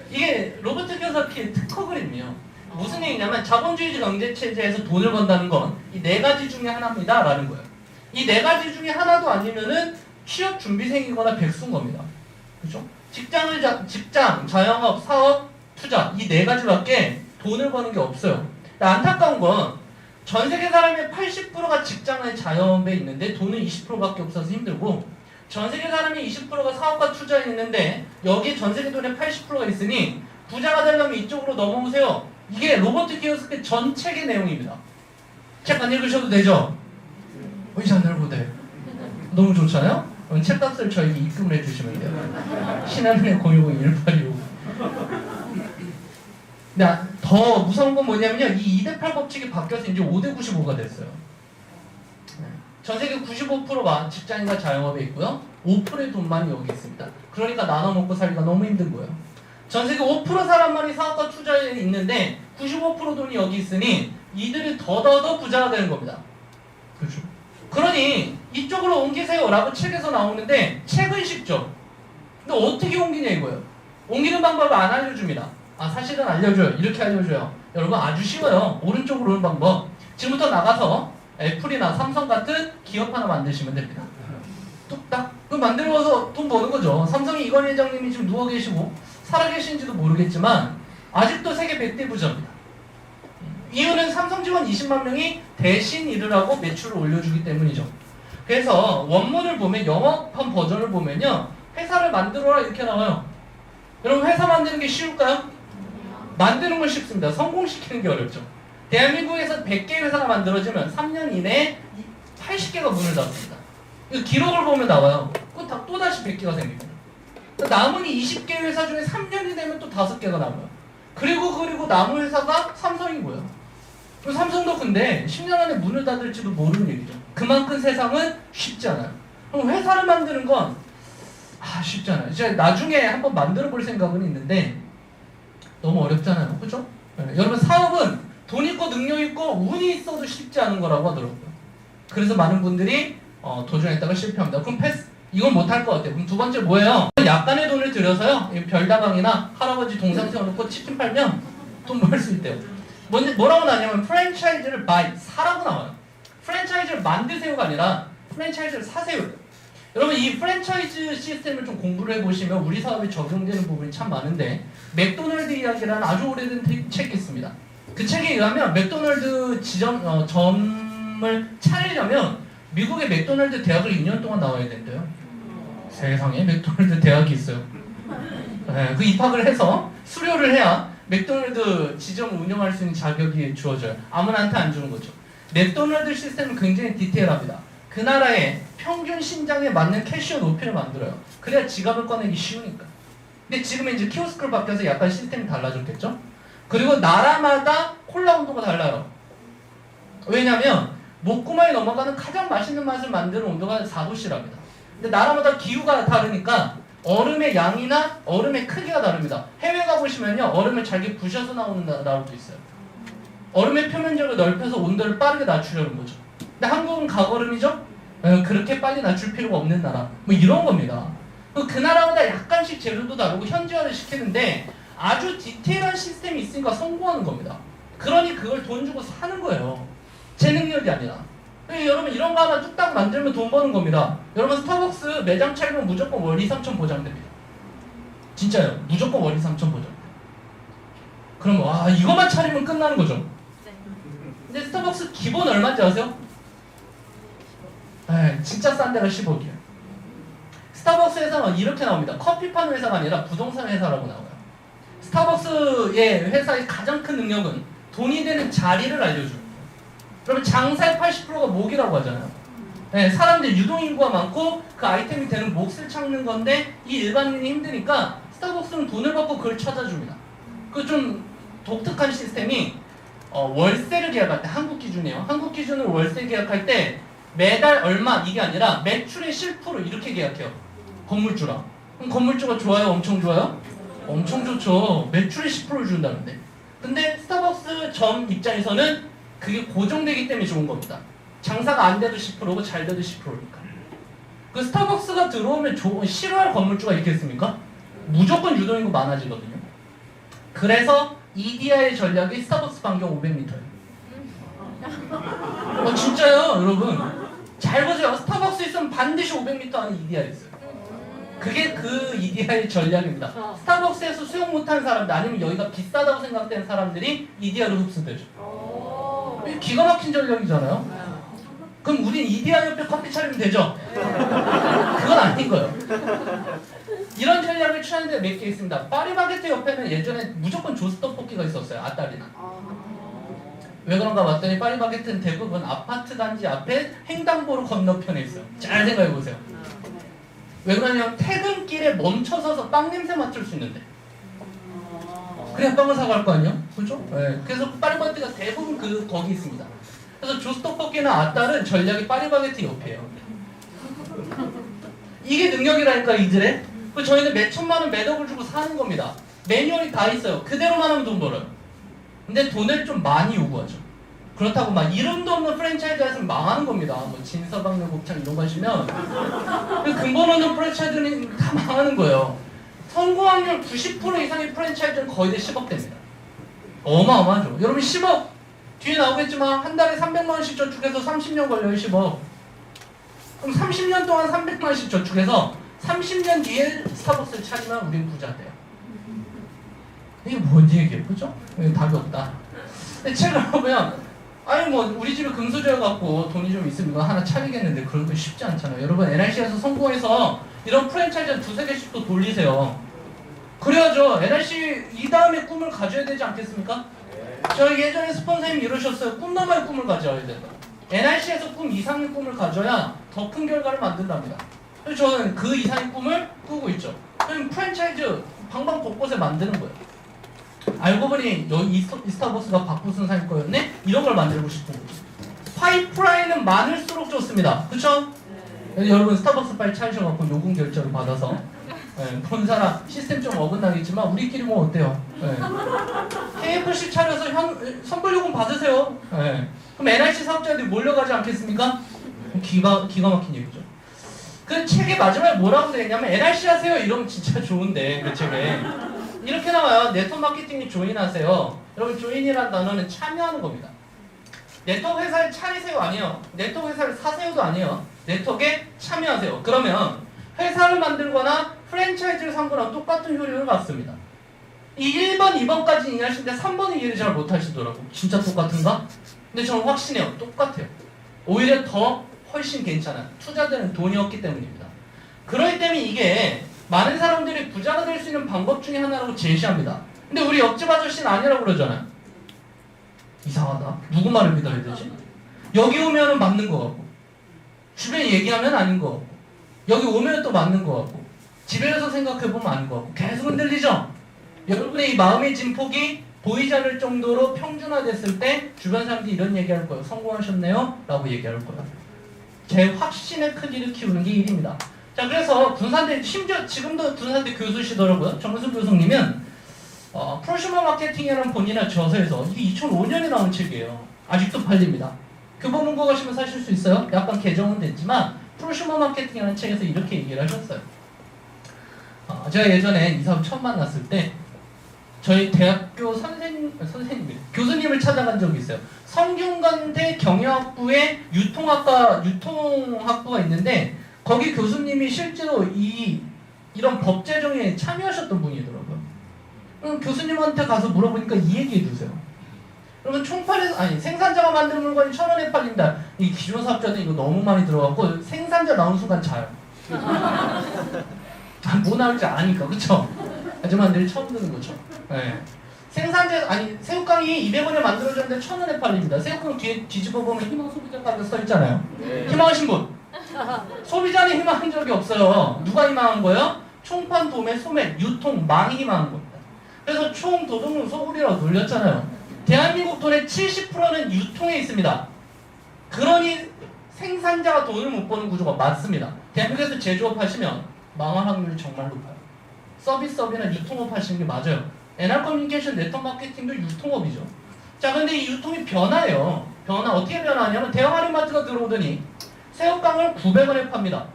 이게 로버트 키요사키의 특허 그림이에요. 무슨 얘기냐면 자본주의 경제체제에서 돈을 번다는 건 이 네 가지 중에 하나입니다 라는 거예요. 이 네 가지 중에 하나도 아니면은 취업 준비생이거나 백수인 겁니다. 그렇죠? 직장, 자영업, 사업, 투자 이 네 가지밖에 돈을 버는 게 없어요. 안타까운 건 전 세계 사람의 80%가 직장의 자영업에 있는데 돈은 20%밖에 없어서 힘들고 전 세계 사람의 20%가 사업과 투자에 있는데 여기 전 세계 돈의 80%가 있으니 부자가 되려면 이쪽으로 넘어오세요. 이게 로버트 키요사키 전 책의 내용입니다. 책 안 읽으셔도 되죠? 이제 안 읽어도 돼. 너무 좋잖아요? 그럼 책값을 저에게 입금을 해주시면 돼요. 신한은행 010-1825. 더 무서운 건 뭐냐면요. 이 2대8 법칙이 바뀌어서 이제 5대95가 됐어요. 전 세계 95%가 직장인과 자영업에 있고요. 5%의 돈만이 여기 있습니다. 그러니까 나눠 먹고 살기가 너무 힘든 거예요. 전 세계 5% 사람만이 사업과 투자에 있는데 95% 돈이 여기 있으니 이들이 더더더 부자가 되는 겁니다. 그렇죠. 그러니 이쪽으로 옮기세요 라고 책에서 나오는데 책은 쉽죠. 근데 어떻게 옮기냐 이거예요. 옮기는 방법을 안 알려줍니다. 사실은 알려줘요. 이렇게 알려줘요. 여러분 아주 쉬워요. 오른쪽으로 오는 방법. 지금부터 나가서 애플이나 삼성 같은 기업 하나 만드시면 됩니다. 뚝딱. 그 만들어서 돈 버는 거죠. 삼성의 이건희 회장님이 지금 누워 계시고 살아계신지도 모르겠지만 아직도 세계 100대 부자입니다. 이유는 삼성 직원 20만 명이 대신 일을 하고 매출을 올려주기 때문이죠. 그래서 원문을 보면 영어판 버전을 보면요. 회사를 만들어라 이렇게 나와요. 여러분 회사 만드는 게 쉬울까요? 만드는 건 쉽습니다. 성공시키는 게 어렵죠. 대한민국에서 100개의 회사가 만들어지면 3년 이내에 80개가 문을 닫습니다. 기록을 보면 나와요. 또다시 100개가 생깁니다. 남은 20개 회사 중에 3년이 되면 또 5개가 남아요. 그리고 남은 회사가 삼성인 거예요. 삼성도 근데 10년 안에 문을 닫을지도 모르는 얘기죠. 그만큼 세상은 쉽지 않아요. 그럼 회사를 만드는 건 쉽지 않아요. 이제 나중에 한번 만들어 볼 생각은 있는데 너무 어렵잖아요. 그죠? 네. 여러분 사업은 돈 있고 능력 있고 운이 있어도 쉽지 않은 거라고 하더라고요. 그래서 많은 분들이 도전했다가 실패합니다. 그럼 이건 못할 것 같아요. 그럼 두 번째 뭐예요? 약간의 돈을 들여서요. 별다방이나 할아버지 동상 세워놓고 치킨 팔면 돈 벌 수 있대요. 뭐라고 나냐면 프랜차이즈를 사라고 나와요. 프랜차이즈를 만드세요가 아니라 프랜차이즈를 사세요. 여러분 이 프랜차이즈 시스템을 좀 공부를 해보시면 우리 사업에 적용되는 부분이 참 많은데 맥도날드 이야기라는 아주 오래된 책이 있습니다. 그 책에 의하면 맥도날드 점을 차리려면 미국의 맥도날드 대학을 2년 동안 나와야 된대요. 세상에 맥도날드 대학이 있어요. 네, 그 입학을 해서 수료를 해야 맥도날드 지점을 운영할 수 있는 자격이 주어져요. 아무나한테 안 주는 거죠. 맥도날드 시스템은 굉장히 디테일합니다. 그 나라의 평균 신장에 맞는 캐시어 높이를 만들어요. 그래야 지갑을 꺼내기 쉬우니까. 근데 지금은 이제 키오스크를 바뀌어서 약간 시스템이 달라졌겠죠? 그리고 나라마다 콜라 온도가 달라요. 왜냐면 목구멍에 넘어가는 가장 맛있는 맛을 만드는 온도가 4도씨랍니다. 근데 나라마다 기후가 다르니까 얼음의 양이나 얼음의 크기가 다릅니다. 해외 가보시면요 얼음을 잘게 부셔서 나오는 나라도 있어요. 얼음의 표면적을 넓혀서 온도를 빠르게 낮추려는 거죠. 근데 한국은 가거름이죠? 그렇게 빨리 낮출 필요가 없는 나라. 뭐 이런 겁니다. 그 나라마다 약간씩 재료도 다르고 현지화를 시키는데 아주 디테일한 시스템이 있으니까 성공하는 겁니다. 그러니 그걸 돈 주고 사는 거예요. 제 능력이 아니라. 여러분 이런 거 하나 뚝딱 만들면 돈 버는 겁니다. 여러분 스타벅스 매장 차리면 무조건 월 2, 3천 보장됩니다. 진짜요. 무조건 월 2, 3천 보장. 그럼 이것만 차리면 끝나는 거죠. 근데 스타벅스 기본 얼마인지 아세요? 진짜 싼 데가 10억이에요. 스타벅스 회사는 이렇게 나옵니다. 커피 파는 회사가 아니라 부동산 회사라고 나와요. 스타벅스의 회사의 가장 큰 능력은 돈이 되는 자리를 알려줘요. 그러면 장사의 80%가 목이라고 하잖아요. 사람들 유동인구가 많고 그 아이템이 되는 몫을 찾는 건데 이 일반인이 힘드니까 스타벅스는 돈을 받고 그걸 찾아줍니다. 그 좀 독특한 시스템이 월세를 계약할 때 한국 기준이에요. 한국 기준으로 월세 계약할 때 매달 얼마 이게 아니라 매출의 10% 이렇게 계약해요. 건물주랑. 그럼 건물주가 좋아요? 엄청 좋아요? 엄청 좋죠. 매출의 10%를 준다는데. 근데 스타벅스 점 입장에서는 그게 고정되기 때문에 좋은 겁니다. 장사가 안 돼도 10%고 잘 돼도 10%니까. 그 스타벅스가 들어오면 싫어할 건물주가 있겠습니까? 무조건 유동인구 많아지거든요. 그래서 EDR의 전략이 스타벅스 반경 500m예요. 진짜요, 여러분. 잘 보세요. 스타벅스 있으면 반드시 500m 안에 EDR 있어요. 그게 그 EDR의 전략입니다. 스타벅스에서 수용 못한 사람들 아니면 여기가 비싸다고 생각되는 사람들이 EDR로 흡수되죠. 기가 막힌 전략이잖아요. 그럼 우린 EDR 옆에 커피 차리면 되죠? 그건 아닌 거예요. 이런 전략을 취하는 데 몇 개 있습니다. 파리바게뜨 옆에는 예전에 무조건 조스 떡볶이가 있었어요. 아따리나. 왜 그런가 봤더니 파리바게뜨는 대부분 아파트 단지 앞에 횡단보도 건너편에 있어요. 잘 생각해보세요. 왜 그러냐면 퇴근길에 멈춰서서 빵 냄새 맡을 수 있는데 그냥 빵을 사고 할 거 아니에요? 그죠? 그래서 파리바게뜨가 대부분 거기 있습니다. 그래서 조스 떡볶이나 아따는 전략이 파리바게뜨 옆이에요. 이게 능력이라니까 이들의. 저희는 몇 천만 원 매덕을 주고 사는 겁니다. 매뉴얼이 다 있어요. 그대로만 하면 돈 벌어요. 근데 돈을 좀 많이 요구하죠. 그렇다고 막 이름도 없는 프랜차이즈에서는 망하는 겁니다. 뭐 진서방네 곱창 이런 거 하시면 근본 없는 프랜차이즈는 다 망하는 거예요. 성공 확률 90% 이상의 프랜차이즈는 거의 다 10억 됩니다. 어마어마하죠. 여러분 10억 뒤에 나오겠지만 한 달에 300만 원씩 저축해서 30년 걸려요. 10억. 그럼 30년 동안 300만 원씩 저축해서 30년 뒤에 스타벅스를 차리면 우린 부자 돼요. 이게 뭔 얘기예요? 그죠? 답이 없다. 근데 책을 보면 우리 집에 금수저여갖고 돈이 좀 있으면 이거 하나 차리겠는데 그런 거 쉽지 않잖아요. 여러분 NRC에서 성공해서 이런 프랜차이즈 두세 개씩 또 돌리세요. 그래야죠. NRC 이 다음에 꿈을 가져야 되지 않겠습니까? 저희 예전에 스폰서님이 이러셨어요. 꿈나마의 꿈을 가져야 된다. NRC에서 꿈 이상의 꿈을 가져야 더 큰 결과를 만든답니다. 그래서 저는 그 이상의 꿈을 꾸고 있죠. 저는 프랜차이즈 방방곳곳에 만드는 거예요. 알고 보니 이 스타벅스가 박부순 살 거였네? 이런 걸 만들고 싶은 거죠. 파이프라인은 많을수록 좋습니다. 그쵸? 여러분 스타벅스 빨리 찾으셔갖고 요금 결제를 받아서 본사랑 시스템 좀 어긋나겠지만 우리끼리 뭐 어때요? KFC 차려서 선불 요금 받으세요. 그럼 NRC 사업자들이 몰려가지 않겠습니까? 기가 막힌 얘기죠. 그 책의 마지막에 뭐라고 되냐면 NRC 하세요 이러면 진짜 좋은데 그 책에 이렇게 나와요. 네트워크 마케팅에 조인하세요. 여러분 조인이라는 단어는 참여하는 겁니다. 네트워크 회사를 차리세요 아니에요. 네트워크 회사를 사세요도 아니에요. 네트워크에 참여하세요. 그러면 회사를 만들거나 프랜차이즈를 산 거랑 똑같은 효력을 갖습니다. 이 1번, 2번까지 이해하시는데 3번은 이해를 잘 못하시더라고. 진짜 똑같은가? 근데 저는 확신해요. 똑같아요. 오히려 더 훨씬 괜찮아요. 투자되는 돈이 없기 때문입니다. 그렇기 때문에 이게 많은 사람들이 부자가 될 수 있는 방법 중에 하나라고 제시합니다. 근데 우리 옆집 아저씨는 아니라고 그러잖아요. 이상하다. 누구 말을 믿어야 되지? 여기 오면은 맞는 거 같고 주변에 얘기하면 아닌 거 같고 여기 오면 또 맞는 거 같고 집에 가서 생각해보면 아닌 거 같고 계속 흔들리죠? 여러분의 이 마음의 진폭이 보이지 않을 정도로 평준화됐을 때 주변 사람들이 이런 얘기할 거예요. 성공하셨네요? 라고 얘기할 거예요. 제 확신의 크기를 키우는 게 일입니다. 자, 그래서 군산대, 심지어 지금도 군산대 교수시더라고요. 정근수 교수님은 프로슈머 마케팅이라는 본인의 저서에서 이게 2005년에 나온 책이에요. 아직도 팔립니다. 교보문고 가시면 사실 수 있어요. 약간 개정은 됐지만 프로슈머 마케팅이라는 책에서 이렇게 얘기를 하셨어요. 제가 예전에 이 사람 처음 만났을 때 저희 대학교 교수님을 찾아간 적이 있어요. 성균관대 경영학부에 유통학부가 있는데 거기 교수님이 실제로 이런 법 제정에 참여하셨던 분이더라고요. 그럼 교수님한테 가서 물어보니까 이 얘기해 주세요. 그러면 생산자가 만든 물건이 1,000원에 팔린다. 이 기존 사업자들 이거 너무 많이 들어갔고 생산자 나온 순간 자요. 뭐 나올지 아니까, 그쵸? 아줌마들이 처음 듣는 거죠. 새우깡이 200원에 만들어졌는데 1,000원에 팔립니다. 새우깡 뒤에 뒤집어 보면 희망 소비자 가격 써 있잖아요. 희망하신 분? 소비자는 희망한 적이 없어요. 누가 희망한 거예요? 총판, 도매, 소매, 유통, 망이 희망한 겁니다. 그래서 총 도둑은 소굴이라고 놀렸잖아요. 대한민국 돈의 70%는 유통에 있습니다. 그러니 생산자가 돈을 못 버는 구조가 맞습니다. 대한민국에서 제조업 하시면 망할 확률이 정말 높아요. 서비스업이나 유통업 하시는 게 맞아요. NR커뮤니케이션 네트워크 마케팅도 유통업이죠. 자, 근데 이 유통이 변화예요. 어떻게 변화하냐면 대형 할인마트가 들어오더니 새우깡을 900원에 팝니다.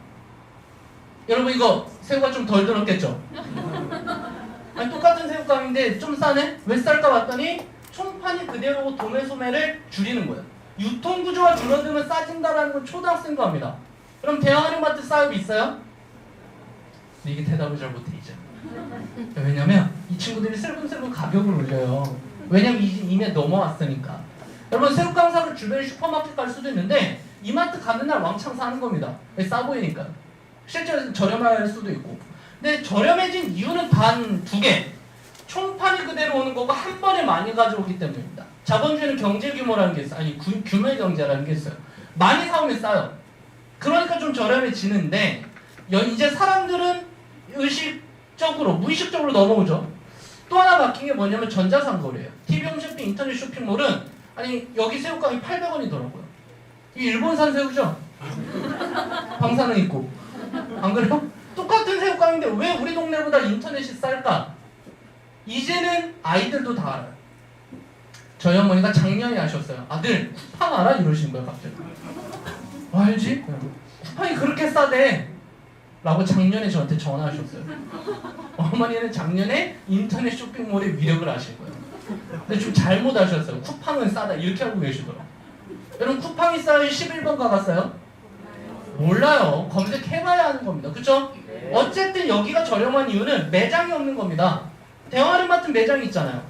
여러분 이거 새우가 좀 덜 들었겠죠? 똑같은 새우깡인데 좀 싸네? 왜 쌀까 봤더니 총판이 그대로 도매 소매를 줄이는 거예요. 유통구조가 줄어들면 싸진다는 건 초등학생도 합니다. 그럼 대형 할인마트 싸움이 있어요? 근데 이게 대답을 잘 못해 이제. 왜냐면 이 친구들이 슬금슬금 가격을 올려요. 왜냐면 이미 넘어왔으니까. 여러분 새우깡 사러 주변에 슈퍼마켓 갈 수도 있는데 이마트 가는 날 왕창 사는 겁니다. 싸 보이니까. 실제로 저렴할 수도 있고. 근데 저렴해진 이유는 단 2개. 총판이 그대로 오는 거고 한 번에 많이 가져오기 때문입니다. 자본주의는 경제 규모라는 게 있어요. 규모의 경제라는 게 있어요. 많이 사오면 싸요. 그러니까 좀 저렴해지는데 이제 사람들은 무의식적으로 넘어오죠. 또 하나 바뀐 게 뭐냐면 전자상거래예요. TV 홈쇼핑, 인터넷 쇼핑몰은 여기 새우깡이 800원이더라고요. 이 일본산 새우죠? 방사능 있고. 안 그래요? 똑같은 새우깡인데 왜 우리 동네보다 인터넷이 쌀까? 이제는 아이들도 다 알아요. 저희 어머니가 작년에 하셨어요. 아들 쿠팡 알아? 이러시는 거예요 갑자기. 알지? 쿠팡이 그렇게 싸대 라고 작년에 저한테 전화하셨어요. 어머니는 작년에 인터넷 쇼핑몰의 위력을 아신 거예요. 근데 좀 잘못 아셨어요. 쿠팡은 싸다 이렇게 알고 계시더라고요. 여러분 쿠팡이 싸요? 11번 가봤어요? 몰라요. 검색해봐야 하는 겁니다. 그쵸? 어쨌든 여기가 저렴한 이유는 매장이 없는 겁니다. 대형 할인마트 매장이 있잖아요.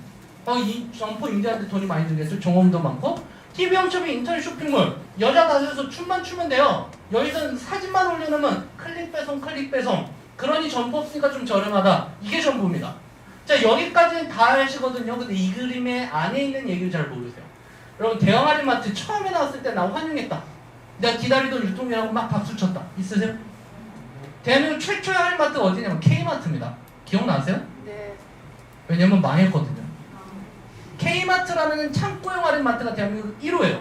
이 점포 임대하는데 돈이 많이 들겠죠. 종업도 많고. TV 홈쇼핑, 인터넷 쇼핑몰 여자 다녀서 춤만 추면 돼요. 여기서는 사진만 올려놓으면 클릭 배송 그러니 점포 없으니까 좀 저렴하다. 이게 전부입니다. 자, 여기까지는 다 아시거든요. 근데 이 그림의 안에 있는 얘기를 잘 모르세요. 여러분 대형 할인마트 처음에 나왔을 때 나 환영했다. 내가 기다리던 유통이라고 막 박수 쳤다. 있으세요? 대한민국 최초의 할인마트가 어디냐면 K마트입니다. 기억나세요? 네. 왜냐면 망했거든요. K마트라는 창고형 할인마트가 대한민국 1호예요.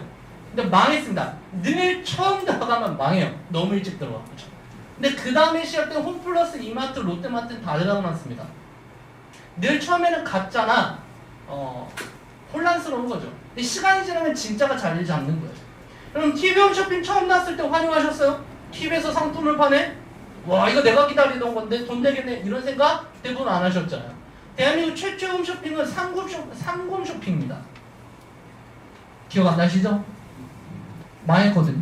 근데 망했습니다. 늘 처음 들어가면 망해요. 너무 일찍 들어가. 그렇죠? 근데 그 다음에 시작된 홈플러스, 이마트, 롯데마트는 다 들어갔습니다. 늘 처음에는 가짜나 혼란스러운 거죠. 근데 시간이 지나면 진짜가 자리를 잡는 거예요. 그럼 TV 홈쇼핑 처음 났을 때 환영하셨어요? TV에서 상품을 파네? 와, 이거 내가 기다리던 건데 돈 내겠네, 이런 생각 대부분 안 하셨잖아요. 대한민국 최초 홈쇼핑은 상곰쇼핑입니다. 기억 안 나시죠? 망했거든요.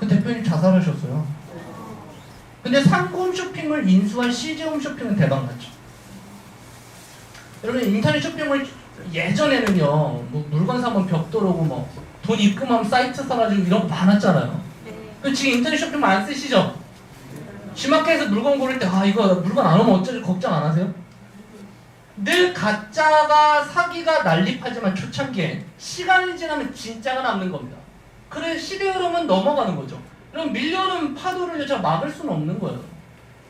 그 대표님 자살하셨어요. 근데 상곰쇼핑을 인수한 CJ홈쇼핑은 대박났죠. 여러분, 인터넷 쇼핑을 예전에는요, 뭐 물건 사면 벽돌오고 뭐 돈 입금하면 사이트 써가지고 이런 거 많았잖아요. 지금 인터넷 쇼핑 안 쓰시죠? G마켓에서 물건 고를 때 이거 물건 안 오면 어쩌지 걱정 안 하세요? 늘 가짜가 사기가 난립하지만 초창기에 시간이 지나면 진짜가 남는 겁니다. 그래 시대 흐름은 넘어가는 거죠. 그럼 밀려오는 파도를 제가 막을 수는 없는 거예요.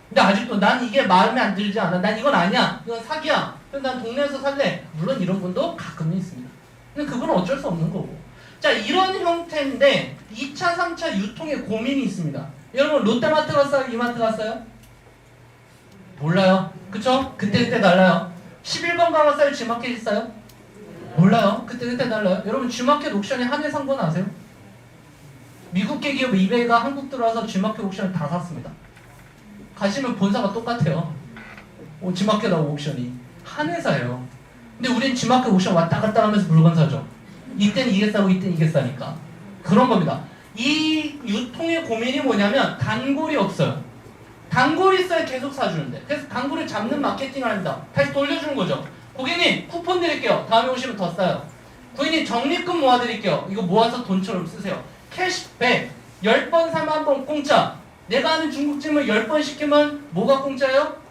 근데 아직도 난 이게 마음에 안 들지 않아. 난 이건 아니야. 이건 사기야. 그래서 난 동네에서 살래. 물론 이런 분도 가끔은 있습니다. 근데 그건 어쩔 수 없는 거고. 자, 이런 형태인데 2차, 3차 유통에 고민이 있습니다. 여러분 롯데마트 갔어요? 이마트 갔어요? 몰라요. 그쵸? 그때 달라요. 11번 가봤어요? G마켓 있어요? 몰라요. 그때 달라요. 여러분 G마켓 옥션이 한해산 건 아세요? 미국계 기업 이베이가 한국 들어와서 G마켓 옥션을 다 샀습니다. 가시면 본사가 똑같아요. G마켓하고 옥션이 한 회사예요. 근데 우린 G마켓 옥션 왔다 갔다 하면서 물건 사죠. 이때는 이게 싸고 이때는 이게 싸니까. 그런 겁니다. 이 유통의 고민이 뭐냐면 단골이 없어요. 단골이 있어야 계속 사주는데. 그래서 단골을 잡는 마케팅을 합니다. 다시 돌려주는 거죠. 고객님 쿠폰 드릴게요. 다음에 오시면 더 싸요. 고객님 적립금 모아드릴게요. 이거 모아서 돈처럼 쓰세요. 캐시백 10번 사면 1번 공짜. 내가 아는 중국집을 10번 시키면 뭐가 공짜예요?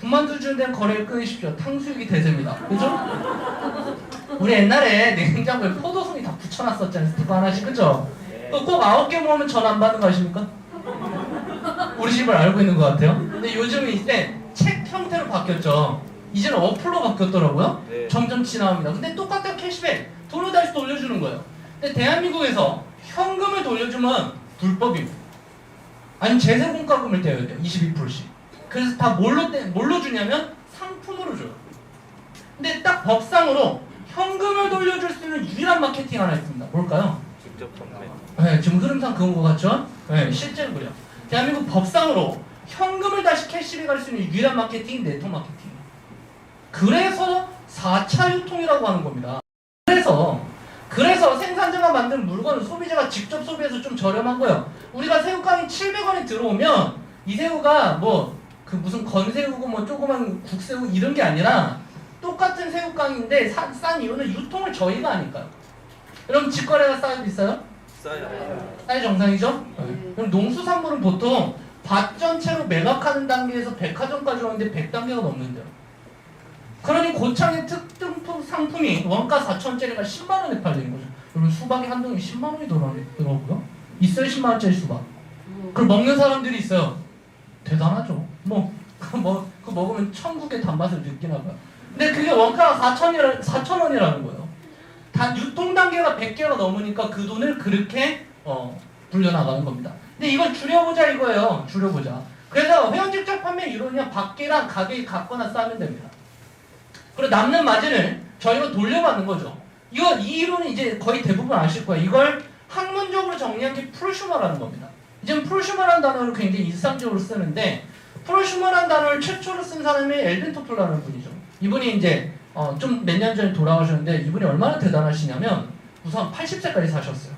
군만두 주는 데는 거래를 끊으십시오. 탕수육이 대세입니다. 그죠? 우리 옛날에 냉장고에 포도송이 다 붙여놨었잖아요. 스티커 하나씩. 그죠? 꼭 9개 모으면 전 안 받는 거 아십니까? 우리 집을 알고 있는 것 같아요. 근데 요즘은 이제 책 형태로 바뀌었죠. 이제는 어플로 바뀌었더라고요. 네. 점점 진화합니다. 근데 똑같은 캐시백 돈을 다시 돌려주는 거예요. 근데 대한민국에서 현금을 돌려주면 불법입니다. 아니면 제세공과금을 떼어야 돼요. 22%씩. 그래서 다 뭘로 주냐면 상품으로 줘요. 근데 딱 법상으로 현금을 돌려줄 수 있는 유일한 마케팅 하나 있습니다. 뭘까요? 직접 판매. 네, 지금 흐름상 그런 것 같죠? 네, 실제로 그래요. 대한민국 법상으로 현금을 다시 캐시를 갈 수 있는 유일한 마케팅이 네트워크 마케팅. 그래서 4차 유통이라고 하는 겁니다. 그래서 생산자가 만든 물건을 소비자가 직접 소비해서 좀 저렴한 거예요. 우리가 새우깡이 700원에 들어오면 이 새우가 뭐 그 무슨 건새우고 뭐 조그만 국새우 이런 게 아니라 똑같은 새우깡인데 싼 이유는 유통을 저희가 하니까요. 여러분 직거래가 싸요 비싸요? 싸요. 싸요 정상이죠? 네. 그럼 농수산물은 보통 밭 전체로 매각하는 단계에서 백화점까지 오는데 100단계가 넘는데요. 그러니 고창의 특등 상품이 원가 4,000원짜리가 10만원에 팔리는 거죠. 여러분 수박이 한 동에 10만원이 들어오고요. 있어요 10만원짜리 수박. 그걸 먹는 사람들이 있어요. 대단하죠. 그거 먹으면 천국의 단맛을 느끼나 봐요. 근데 그게 원가가 4,000원이라는 거예요. 단 유통 단계가 100개가 넘으니까 그 돈을 그렇게 불려나가는 겁니다. 근데 이걸 줄여보자 이거예요. 줄여보자. 그래서 회원 직접 판매 이론이야 밖이랑 가격이 같거나 싸면 됩니다. 그리고 남는 마진을 저희가 돌려받는 거죠. 이 이론은 이제 거의 대부분 아실 거예요. 이걸 학문적으로 정리한 게 프로슈머라는 겁니다. 이제 프로슈머라는 단어를 굉장히 일상적으로 쓰는데 프로슈머라는 단어를 최초로 쓴 사람이 엘빈 토플러라는 분이죠. 이분이 이제 좀 몇 년 전에 돌아가셨는데 이분이 얼마나 대단하시냐면 우선 80세까지 사셨어요.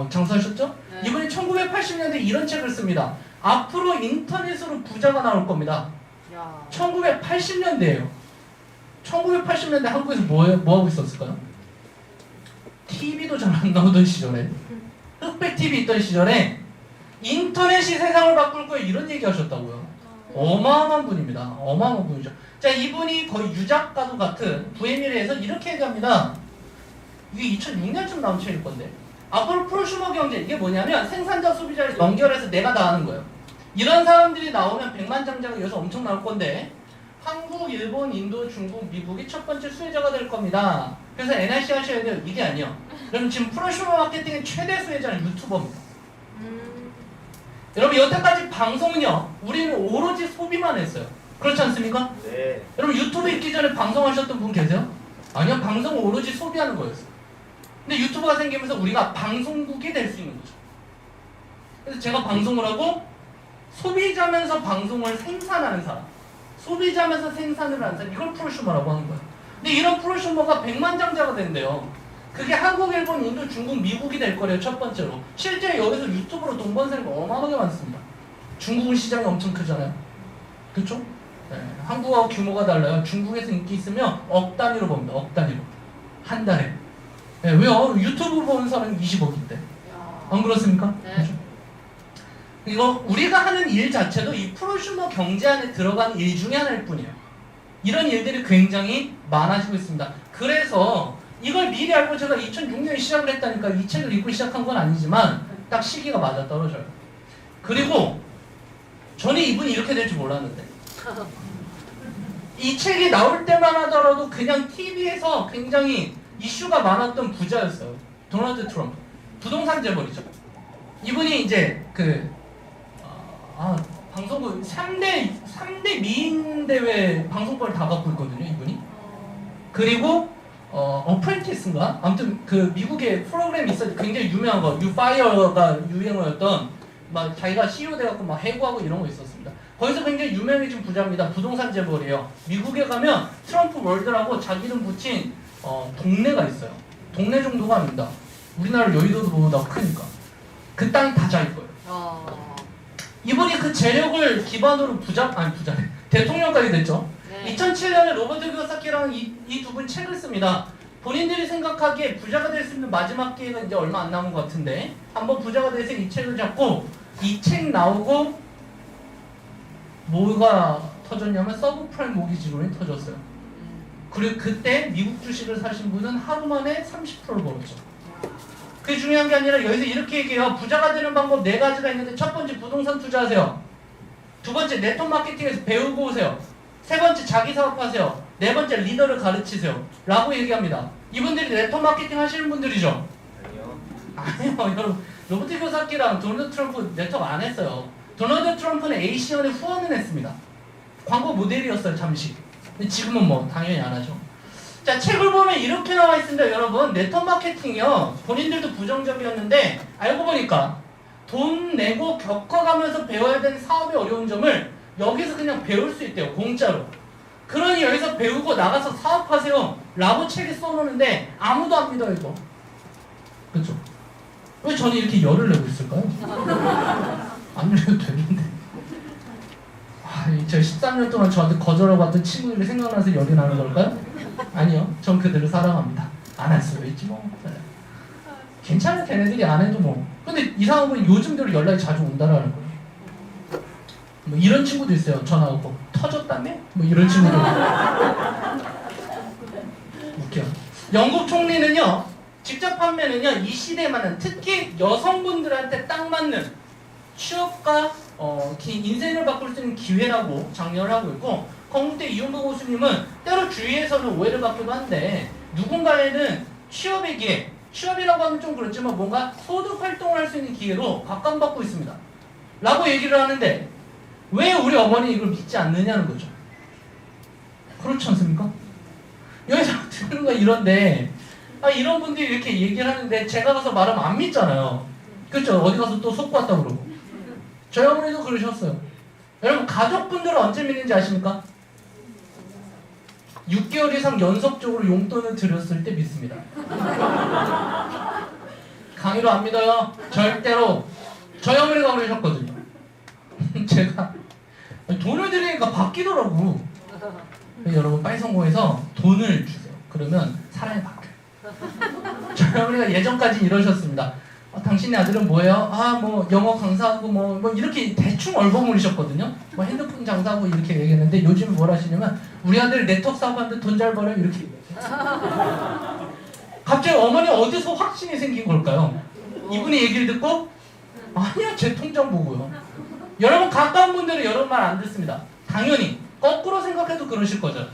장수하셨죠? 네. 이분이 1980년대 이런 책을 씁니다. 앞으로 인터넷으로 부자가 나올 겁니다. 1980년대예요. 1980년대 한국에서 뭐 하고 있었을까요? TV도 잘 안 나오던 시절에 흑백 TV 있던 시절에 인터넷이 세상을 바꿀 거예요. 이런 얘기 하셨다고요. 어마어마한 분입니다. 어마어마한 분이죠. 자, 이분이 거의 유작가도 같은 부에미르에서 이렇게 얘기합니다. 이게 2006년쯤 나온 책일 건데 앞으로 프로슈머 경제 이게 뭐냐면 생산자 소비자를 연결해서 내가 다 하는 거예요. 이런 사람들이 나오면 백만장자가 여기서 엄청 나올 건데 한국, 일본, 인도, 중국, 미국이 첫 번째 수혜자가 될 겁니다. 그래서 NIC 하셔야 돼요. 이게 아니요. 그럼 지금 프로슈머 마케팅의 최대 수혜자는 유튜버입니다. 여러분 여태까지 방송은요. 우리는 오로지 소비만 했어요. 그렇지 않습니까? 네. 여러분 유튜브 있기 전에 방송하셨던 분 계세요? 아니요. 방송은 오로지 소비하는 거였어요. 근데 유튜브가 생기면서 우리가 방송국이 될 수 있는 거죠. 그래서 제가 방송을 하고 소비자면서 방송을 생산하는 사람, 소비자면서 생산을 하는 사람, 이걸 프로슈머라고 하는 거예요. 근데 이런 프로슈머가 백만장자가 된대요. 그게 한국, 일본, 인도, 중국, 미국이 될 거래요. 첫 번째로. 실제 여기서 유튜브로 돈 버는 사람이 어마어마하게 많습니다. 중국은 시장이 엄청 크잖아요. 그렇죠? 네. 한국하고 규모가 달라요. 중국에서 인기 있으면 억 단위로 봅니다. 억 단위로. 한 달에. 네, 왜요? 유튜브 보는 사람이 20억인데. 안 그렇습니까? 네. 그렇죠? 이거 우리가 하는 일 자체도 이 프로슈머 경제 안에 들어간 일 중에 하나일 뿐이에요. 이런 일들이 굉장히 많아지고 있습니다. 그래서 이걸 미리 알고 제가 2006년에 시작을 했다니까 이 책을 읽고 시작한 건 아니지만 딱 시기가 맞아 떨어져요. 그리고 저는 이분이 이렇게 될 줄 몰랐는데 이 책이 나올 때만 하더라도 그냥 TV에서 굉장히 이슈가 많았던 부자였어요. 도널드 트럼프. 부동산 재벌이죠. 이분이 이제 방송국 3대 미인 대회 방송권을 다 갖고 있거든요, 이분이. 그리고 어프렌티스인가? 아무튼 그 미국의 프로그램이 있었는데 굉장히 유명한 거, 유파이어가 유행어였던 막 자기가 CEO 돼갖고 막 해고하고 이런 거 있었습니다. 거기서 굉장히 유명해진 부자입니다. 부동산 재벌이에요. 미국에 가면 트럼프 월드라고 자기 이름 붙인 동네가 있어요. 동네 정도가 아닙니다. 우리나라 여의도보다 크니까. 그 땅이 다 자기 거예요. 이분이 그 재력을 기반으로 부자네. 대통령까지 됐죠. 네. 2007년에 로버트 키요사키라는 이 두 분 책을 씁니다. 본인들이 생각하기에 부자가 될 수 있는 마지막 기회가 이제 얼마 안 남은 것 같은데 한번 부자가 돼서 이 책을 잡고 이 책 나오고 뭐가 터졌냐면 서브프라임 모기지론이 터졌어요. 그리고 그때 미국 주식을 사신 분은 하루 만에 30%를 벌었죠. 그게 중요한 게 아니라 여기서 이렇게 얘기해요. 부자가 되는 방법 4가지가 있는데 첫 번째 부동산 투자하세요. 두 번째 네트워크 마케팅에서 배우고 오세요. 세 번째 자기 사업하세요. 네 번째 리더를 가르치세요. 라고 얘기합니다. 이분들이 네트워크 마케팅 하시는 분들이죠? 아니요. 아니요. 여러분 로버트 키요사키랑 도널드 트럼프 네트워크 안 했어요. 도널드 트럼프는 에이시언에 후원을 했습니다. 광고 모델이었어요. 잠시. 근데 지금은 뭐 당연히 안 하죠. 자, 책을 보면 이렇게 나와 있습니다. 여러분 네트워크 마케팅이요. 본인들도 부정적이었는데 알고 보니까 돈 내고 겪어가면서 배워야 되는 사업의 어려운 점을 여기서 그냥 배울 수 있대요. 공짜로. 그러니 여기서 배우고 나가서 사업하세요 라고 책에 써놓는데 아무도 안 믿어요 이거. 그렇죠? 왜 저는 이렇게 열을 내고 있을까요? 안 그래도 되는데. 저 13년 동안 저한테 거절하고 왔던 친구들이 생각나서 열이 나는 걸까요? 아니요. 전 그들을 사랑합니다. 안 할 수도 있지 뭐. 괜찮아. 걔네들이 안 해도 뭐. 근데 이상한 건 요즘 들어 연락이 자주 온다라는 거예요. 뭐 이런 친구도 있어요. 전화 오고 터졌다며? 뭐 이런 친구도 웃겨. 영국 총리는요. 직접 판매는요. 이 시대에 맞는 특히 여성분들한테 딱 맞는 취업과 인생을 바꿀 수 있는 기회라고 장려를 하고 있고 건국대 이용도 교수님은 때로 주위에서는 오해를 받기도 한데 누군가에는 취업의 기회, 취업이라고 하면 좀 그렇지만 뭔가 소득 활동을 할 수 있는 기회로 각광받고 있습니다. 라고 얘기를 하는데 왜 우리 어머니 이걸 믿지 않느냐는 거죠. 그렇지 않습니까? 여기서 듣는 거 이런데 이런 분들이 이렇게 얘기를 하는데 제가 가서 말하면 안 믿잖아요. 그렇죠? 어디 가서 또 속고 왔다 그러고. 저희 어머니도 그러셨어요. 여러분 가족분들은 언제 믿는지 아십니까? 6개월 이상 연속적으로 용돈을 드렸을 때 믿습니다. 강의로 안 믿어요. 절대로. 저희 어머니가 그러셨거든요. 제가 돈을 드리니까 바뀌더라고. 여러분 빨리 성공해서 돈을 주세요. 그러면 사람이 바뀌어요. 저희 어머니가 예전까지 이러셨습니다. 당신의 아들은 뭐예요? 뭐 영어 강사하고 뭐 이렇게 대충 얼버무리셨거든요. 뭐 핸드폰 장사하고 이렇게 얘기했는데 요즘 뭘 하시냐면 우리 아들 네트워크 사업하는데 돈 잘 벌어요 이렇게 얘기해요. 갑자기 어머니 어디서 확신이 생긴 걸까요? 이분이 얘기를 듣고 아니야 제 통장 보고요. 여러분 가까운 분들은 여러분 말 안 듣습니다. 당연히 거꾸로 생각해도 그러실 거잖아요.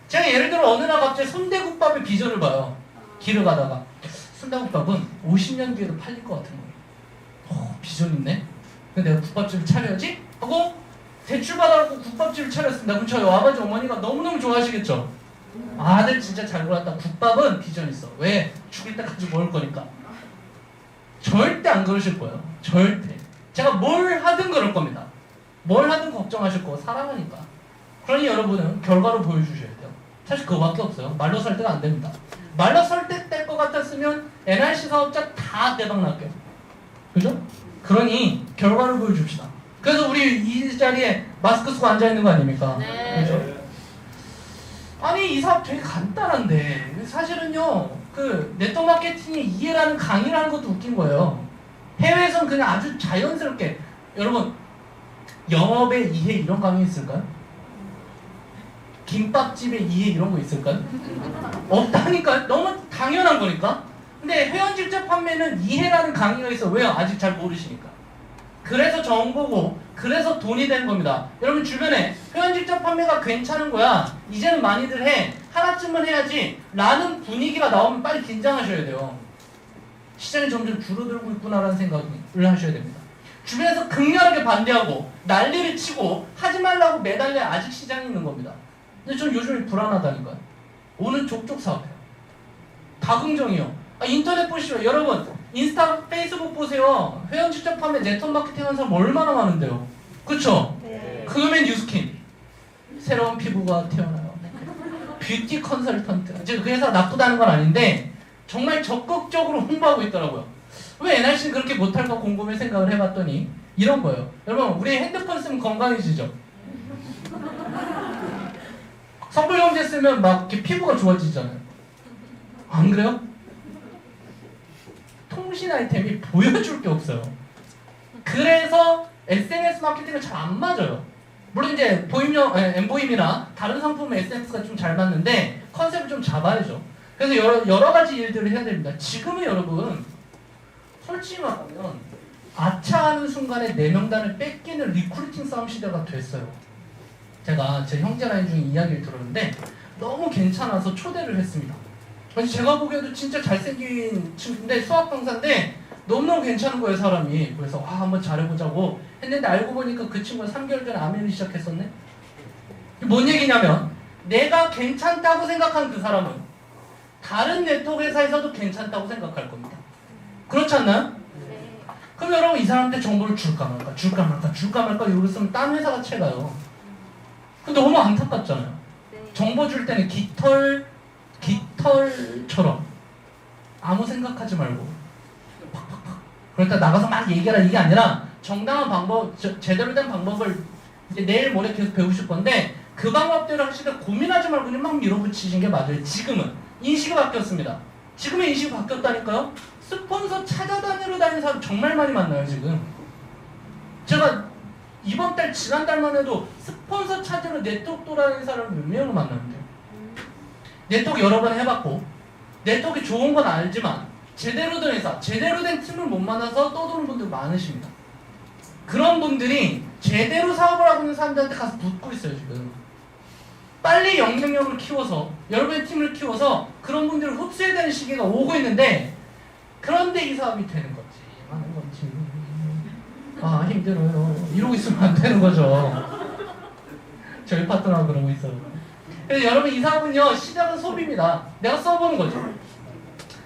제가 예를 들어 어느 날 갑자기 순대국밥의 비전을 봐요. 길을 가다가 순대국밥은 50년 뒤에도 팔릴 것 같은 거예요. 비전 있네. 근데 내가 국밥집을 차려야지 하고 대출 받아갖고 국밥집을 차렸습니다. 그럼 저희 아버지 어머니가 너무너무 좋아하시겠죠. 아들 진짜 잘 골랐다. 국밥은 비전 있어. 왜? 죽을 때까지 먹을 거니까. 절대 안 그러실 거예요. 절대. 제가 뭘 하든 그럴 겁니다. 뭘 하든 걱정하실 거고 사랑하니까. 그러니 여러분은 결과로 보여주셔야 돼요. 사실 그거밖에 없어요. 말로 설득 안 됩니다. 말로 설득될 것 같았으면 NRC 사업자 다 대박 날게요. 그죠? 그러니 결과를 보여줍시다. 그래서 우리 이 자리에 마스크 쓰고 앉아있는 거 아닙니까? 네. 그죠? 아니 이 사업 되게 간단한데 사실은요 그 네트워크 마케팅의 이해라는 강의라는 것도 웃긴 거예요. 해외에선 그냥 아주 자연스럽게 여러분 영업의 이해 이런 강의 있을까요? 김밥집의 이해 이런 거 있을까요? 없다니까요. 너무 당연한 거니까. 근데 회원 직접 판매는 이해라는 강의가 있어. 왜요? 아직 잘 모르시니까. 그래서 정보고 그래서 돈이 되는 겁니다. 여러분 주변에 회원 직접 판매가 괜찮은 거야. 이제는 많이들 해. 하나쯤은 해야지. 라는 분위기가 나오면 빨리 긴장하셔야 돼요. 시장이 점점 줄어들고 있구나라는 생각을 하셔야 됩니다. 주변에서 극렬하게 반대하고 난리를 치고 하지 말라고 매달려 아직 시장이 있는 겁니다. 근데 전 요즘에 불안하다니까요. 오늘 족족 사업해요. 다 긍정이요. 인터넷 보시죠. 여러분 인스타, 페이스북 보세요. 회원 직접 판매 네트워크 마케팅 하는 사람 얼마나 많은데요. 그쵸? 네. 금의 뉴스킨. 새로운 피부가 태어나요. 뷰티 컨설턴트. 지금 그 회사가 나쁘다는 건 아닌데 정말 적극적으로 홍보하고 있더라고요. 왜 NRC는 그렇게 못할까 궁금해 생각을 해봤더니 이런 거예요. 여러분 우리 핸드폰 쓰면 건강해지죠? 선불용제 쓰면 막 이렇게 피부가 좋아지잖아요. 안 그래요? 통신 아이템이 보여줄 게 없어요. 그래서 SNS 마케팅은 잘 안 맞아요. 물론 이제 보임용, 엠보임이나 다른 상품은 SNS가 좀 잘 맞는데 컨셉을 좀 잡아야죠. 그래서 여러 가지 일들을 해야 됩니다. 지금은 여러분 솔직히 말하면 아차하는 순간에 내 명단을 뺏기는 리크루팅 싸움 시대가 됐어요. 제가 제 형제 라인 중에 이야기를 들었는데 너무 괜찮아서 초대를 했습니다. 제가 보기에도 진짜 잘생긴 친구인데 수학 강사인데 너무너무 괜찮은 거예요 사람이. 그래서 한번 잘해보자고 했는데 알고 보니까 그 친구가 3개월 전에 암회를 시작했었네. 뭔 얘기냐면 내가 괜찮다고 생각한 그 사람은 다른 네트워크 회사에서도 괜찮다고 생각할 겁니다. 그렇지 않나요? 네. 그럼 여러분 이 사람한테 정보를 줄까 말까 이러고 있으면 딴 회사가 채가요. 근데 너무 안타깝잖아요. 네. 정보 줄 때는 깃털처럼 아무 생각하지 말고 팍팍팍. 그러니까 나가서 막 얘기하라 이게 아니라 정당한 방법, 제대로 된 방법을 이제 내일 모레 계속 배우실 건데 그 방법대로 하시되 고민하지 말고 그냥 막 밀어붙이신 게 맞아요. 지금은 인식이 바뀌었습니다. 지금의 인식이 바뀌었다니까요. 스폰서 찾아다니러 다니는 사람 정말 많이 만나요 지금. 제가 이번 달 지난달만 해도 스폰서 찾으러 네트워크 돌아다니는 사람을 몇 명을 만났는데요. 네트워크 여러 번 해봤고 네트워크 좋은 건 알지만 제대로 된 회사, 제대로 된 팀을 못 만나서 떠도는 분들 많으십니다. 그런 분들이 제대로 사업을 하고 있는 사람들한테 가서 붙고 있어요 지금. 빨리 영향력을 키워서 여러분의 팀을 키워서 그런 분들을 흡수해야 되는 시기가 오고 있는데 그런데 이 사업이 되는 거지. 하는 건지. 힘들어요. 이러고 있으면 안 되는 거죠. 저희 파트너가 그러고 있어요. 그래서 여러분 이 사업은요 시작은 소비입니다. 내가 써보는 거죠.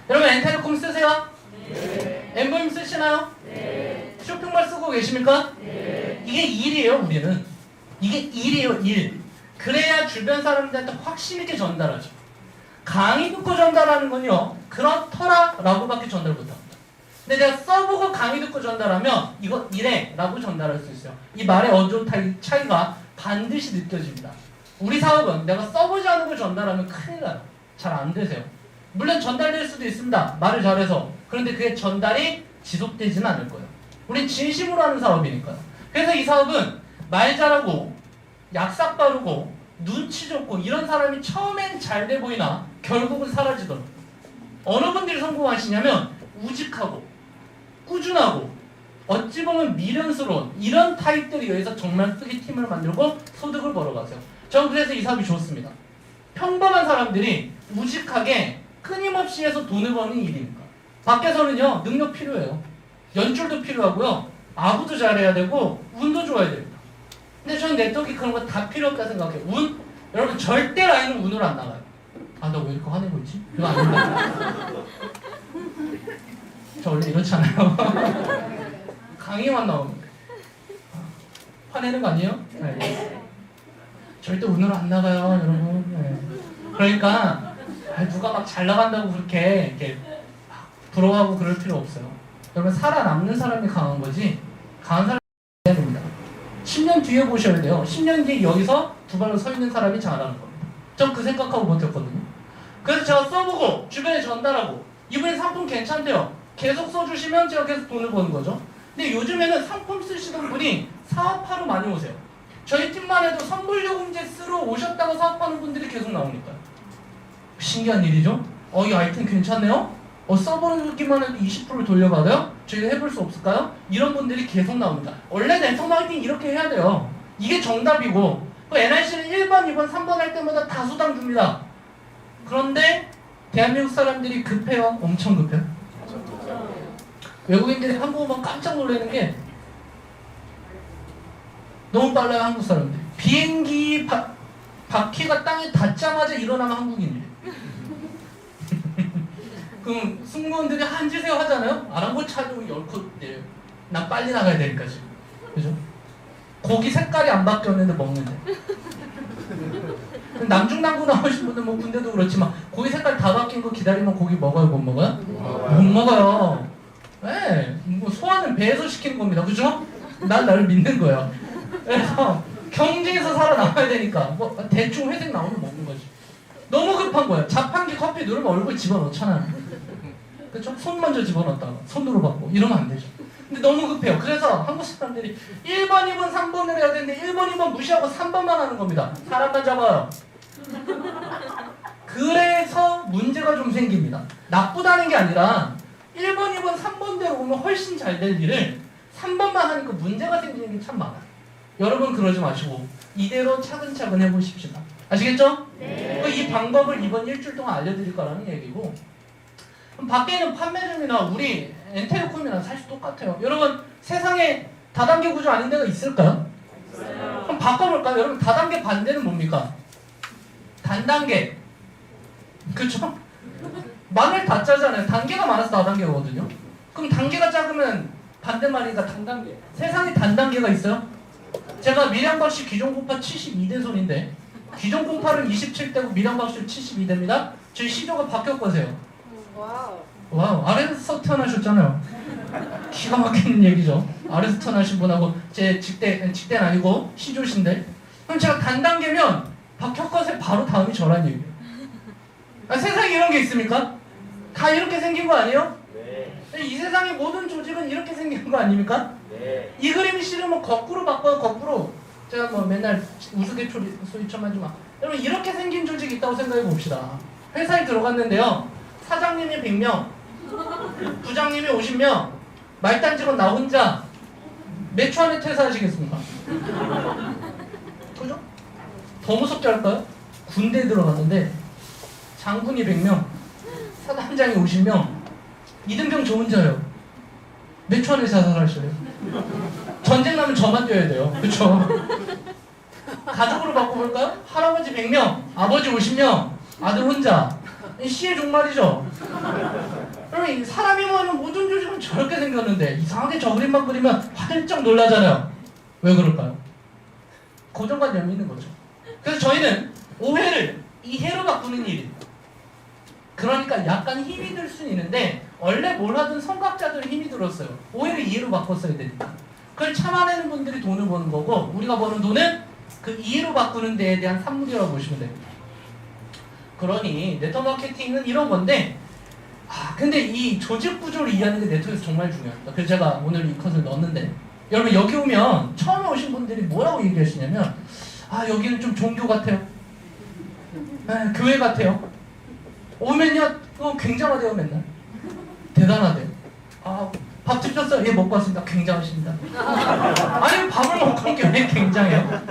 여러분 엔텔레콤 쓰세요? 네. 엠보임 쓰시나요? 네. 쇼핑몰 쓰고 계십니까? 네. 이게 일이에요 우리는. 이게 일이에요 일. 그래야 주변 사람들한테 확신 있게 전달하죠. 강의 듣고 전달하는 건요 그렇더라 라고밖에 전달 못합니다. 근데 내가 써보고 강의 듣고 전달하면 이거 이래 라고 전달할 수 있어요. 이 말의 어조 차이가 반드시 느껴집니다. 우리 사업은 내가 써보지 않은 걸 전달하면 큰일 나요. 잘 안 되세요. 물론 전달될 수도 있습니다. 말을 잘해서. 그런데 그게 전달이 지속되지는 않을 거예요. 우린 진심으로 하는 사업이니까요. 그래서 이 사업은 말 잘하고 약삭 빠르고 눈치 좋고 이런 사람이 처음엔 잘 돼 보이나 결국은 사라지더라고요. 어느 분들이 성공하시냐면 우직하고 꾸준하고 어찌 보면 미련스러운 이런 타입들이 여기서 정말 크게 팀을 만들고 소득을 벌어가세요. 저는 그래서 이 사업이 좋습니다. 평범한 사람들이 무식하게 끊임없이 해서 돈을 버는 일입니다. 밖에서는요 능력 필요해요. 연줄도 필요하고요. 아부도 잘해야 되고 운도 좋아야 됩니다. 근데 저는 네트워크 그런 거 다 필요 없다 생각해요. 운? 여러분 절대 라인은 운으로 안 나가요. 아 나 왜 이렇게 화내고 있지? 이거 안 된다. 저 원래 이렇지 않아요. 강의만 나오는데 화내는 거 아니에요? 네. 절대 운으로 안 나가요 여러분. 네. 그러니까 누가 막 잘 나간다고 그렇게 이렇게 부러워하고 그럴 필요 없어요. 여러분 살아남는 사람이 강한 거지 강한 사람이 해야 됩니다. 10년 뒤에 보셔야 돼요. 10년 뒤에 여기서 두 발로 서 있는 사람이 잘하는 겁니다. 전 그 생각하고 버텼거든요. 그래서 제가 써보고 주변에 전달하고 이분이 상품 괜찮대요. 계속 써주시면 제가 계속 돈을 버는 거죠. 근데 요즘에는 상품 쓰시던 분이 사업하러 많이 오세요. 저희 팀만 해도 선불요금제 쓰러 오셨다가 사업하는 분들이 계속 나오니까요. 신기한 일이죠? 이 아이템 괜찮네요? 써보기만 해도 20% 돌려받아요? 저희가 해볼 수 없을까요? 이런 분들이 계속 나옵니다. 원래 네트워크 마케팅 이렇게 해야 돼요. 이게 정답이고 NIC는 1번, 2번, 3번 할 때마다 다 수당 줍니다. 그런데 대한민국 사람들이 급해요? 엄청 급해요? 외국인들이 한국 오면 깜짝 놀라는 게 너무 빨라요. 한국 사람들 비행기 바퀴가 땅에 닿자마자 일어나면 한국인이에요. 그럼 승무원들이 앉으세요 하잖아요. 아랑곳차도 열컷 내려요. 난 빨리 나가야 되니까 지금. 그죠? 고기 색깔이 안 바뀌었는데 먹는데. 남중남부 나오신 분들 뭐 군대도 그렇지만 고기 색깔 다 바뀐 거 기다리면 고기 먹어요 못 먹어요? 못 먹어요. 네, 뭐 소화는 배에서 시키는 겁니다. 그죠? 난 나를 믿는 거예요. 그래서 경제에서 살아남아야 되니까 뭐 대충 회색 나오면 먹는 거지. 너무 급한 거예요. 자판기 커피 누르면 얼굴 집어넣잖아요. 그쵸? 손 먼저 집어넣었다가 손으로 받고 이러면 안 되죠. 근데 너무 급해요. 그래서 한국 사람들이 1번, 2번, 3번을 해야 되는데 1번, 2번 무시하고 3번만 하는 겁니다. 사람만 잡아요. 그래서 문제가 좀 생깁니다. 나쁘다는 게 아니라 1번, 2번, 3번대로 오면 훨씬 잘 될 일을 3번만 하니까 문제가 생기는 게 참 많아요. 여러분 그러지 마시고 이대로 차근차근 해보십시다. 아시겠죠? 네. 이 방법을 이번 일주일 동안 알려드릴 거라는 얘기고 그럼 밖에 있는 판매점이나 우리 엔텔콤이랑 사실 똑같아요. 여러분 세상에 다단계 구조 아닌 데가 있을까요? 있어요. 그럼 바꿔볼까요? 여러분 다단계 반대는 뭡니까? 단단계. 그쵸? 마늘 다 짜잖아요. 단계가 많아서 다단계거든요. 그럼 단계가 작으면 반대말이니까 단단계. 세상에 단단계가 있어요? 제가 밀양박씨 기존 공파 72대 손인데 기존 공파는 27대고 밀양박씨 72대입니다. 저희 시조가 바뀌었거세요. 와우. 아래에서 태어나셨잖아요. 기가 막히는 얘기죠. 아래에서 태어나신 분하고 제 직대는 아니고 시조신데 그럼 제가 단단계면 박혁거세 바로 다음이 저란 얘기예요. 세상에 이런 게 있습니까? 다 이렇게 생긴 거 아니에요? 네. 이 세상의 모든 조직은 이렇게 생긴 거 아닙니까? 네. 이 그림이 싫으면 거꾸로 바꿔요. 거꾸로. 제가 뭐 맨날 우스갯소리처럼 하지 마. 여러분 이렇게 생긴 조직이 있다고 생각해 봅시다. 회사에 들어갔는데요. 사장님이 100명, 부장님이 50명, 말단 직원 나 혼자 몇 초 안에 퇴사하시겠습니까? 그죠? 더 무섭게 할까요? 군대에 들어갔는데 장군이 100명, 사단장이 50명, 이등병 저 혼자요. 몇 초 안에 자살하셔요? 전쟁 나면 저만 뛰어야 돼요. 그쵸? 가족으로 바꿔볼까요? 할아버지 100명, 아버지 50명, 아들 혼자. 시의 종말이죠. 그러면 사람이 모이는 모든 조직은 저렇게 생겼는데 이상하게 저 그림만 그리면 화들짝 놀라잖아요. 왜 그럴까요? 고정관념이 있는 거죠. 그래서 저희는 오해를 이해로 바꾸는 일입니다. 그러니까 약간 힘이 들 수는 있는데 원래 뭘 하든 선각자들은 힘이 들었어요. 오해를 이해로 바꿨어야 되니까. 그걸 참아내는 분들이 돈을 버는 거고 우리가 버는 돈은 그 이해로 바꾸는 데에 대한 산물이라고 보시면 됩니다. 그러니 네트워크 마케팅은 이런 건데 근데 이 조직 구조를 이해하는 게 네트워크에서 정말 중요합니다. 그래서 제가 오늘 이 컷을 넣었는데 여러분 여기 오면 처음에 오신 분들이 뭐라고 얘기하시냐면 여기는 좀 종교 같아요. 교회 같아요. 오면요 굉장하대요. 맨날 대단하대요. 밥 드셨어요? 예, 먹고 왔습니다. 굉장하십니다. 아니, 밥을 먹고 온 게 왜 굉장해요?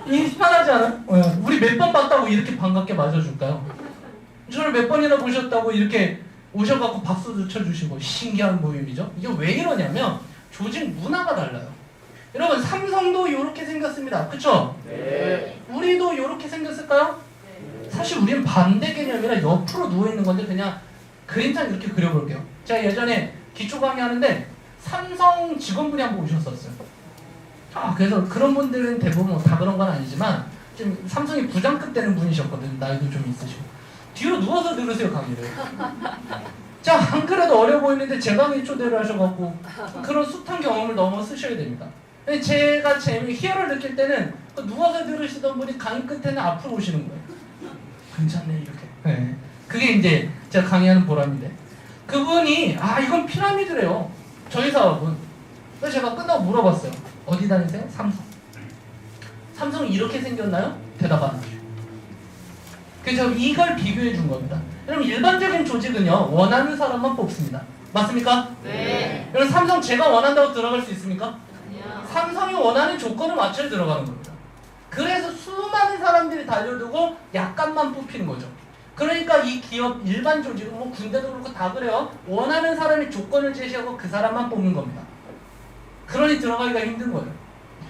이 편하지 않아요? 우리 몇 번 봤다고 이렇게 반갑게 맞아줄까요? 저를 몇 번이나 보셨다고 이렇게 오셔갖고 박수도 쳐주시고 신기한 모임이죠? 이게 왜 이러냐면 조직 문화가 달라요. 여러분, 삼성도 이렇게 생겼습니다. 그쵸? 네. 우리도 이렇게 생겼을까요? 사실 우리는 반대 개념이라 옆으로 누워있는 건데 그냥 그림상 이렇게 그려볼게요. 제가 예전에 기초 강의하는데 삼성 직원분이 한 분 오셨었어요. 그래서 그런 분들은 대부분 다 그런 건 아니지만 좀 삼성이 부장급 되는 분이셨거든요. 나이도 좀 있으시고. 뒤로 누워서 들으세요, 강의를. 자, 안 그래도 어려 보이는데 제 강의 초대를 하셔갖고 그런 숱한 경험을 넘어 쓰셔야 됩니다. 근데 제가 희열을 느낄 때는 누워서 들으시던 분이 강의 끝에는 앞으로 오시는 거예요. 괜찮네, 이렇게. 네. 그게 이제 제가 강의하는 보람인데. 그분이, 이건 피라미드래요. 저희 사업은. 그래서 제가 끝나고 물어봤어요. 어디 다니세요? 삼성. 삼성이 이렇게 생겼나요? 대답 안 하죠. 그래서 이걸 비교해 준 겁니다. 여러분, 일반적인 조직은요, 원하는 사람만 뽑습니다. 맞습니까? 네. 여러분, 삼성 제가 원한다고 들어갈 수 있습니까? 아니요. 삼성이 원하는 조건을 맞춰 들어가는 겁니다. 그래서 수많은 사람들이 달려들고 약간만 뽑히는 거죠. 그러니까 이 기업 일반 조직은 뭐 군대도 그렇고 다 그래요. 원하는 사람이 조건을 제시하고 그 사람만 뽑는 겁니다. 그러니 들어가기가 힘든 거예요.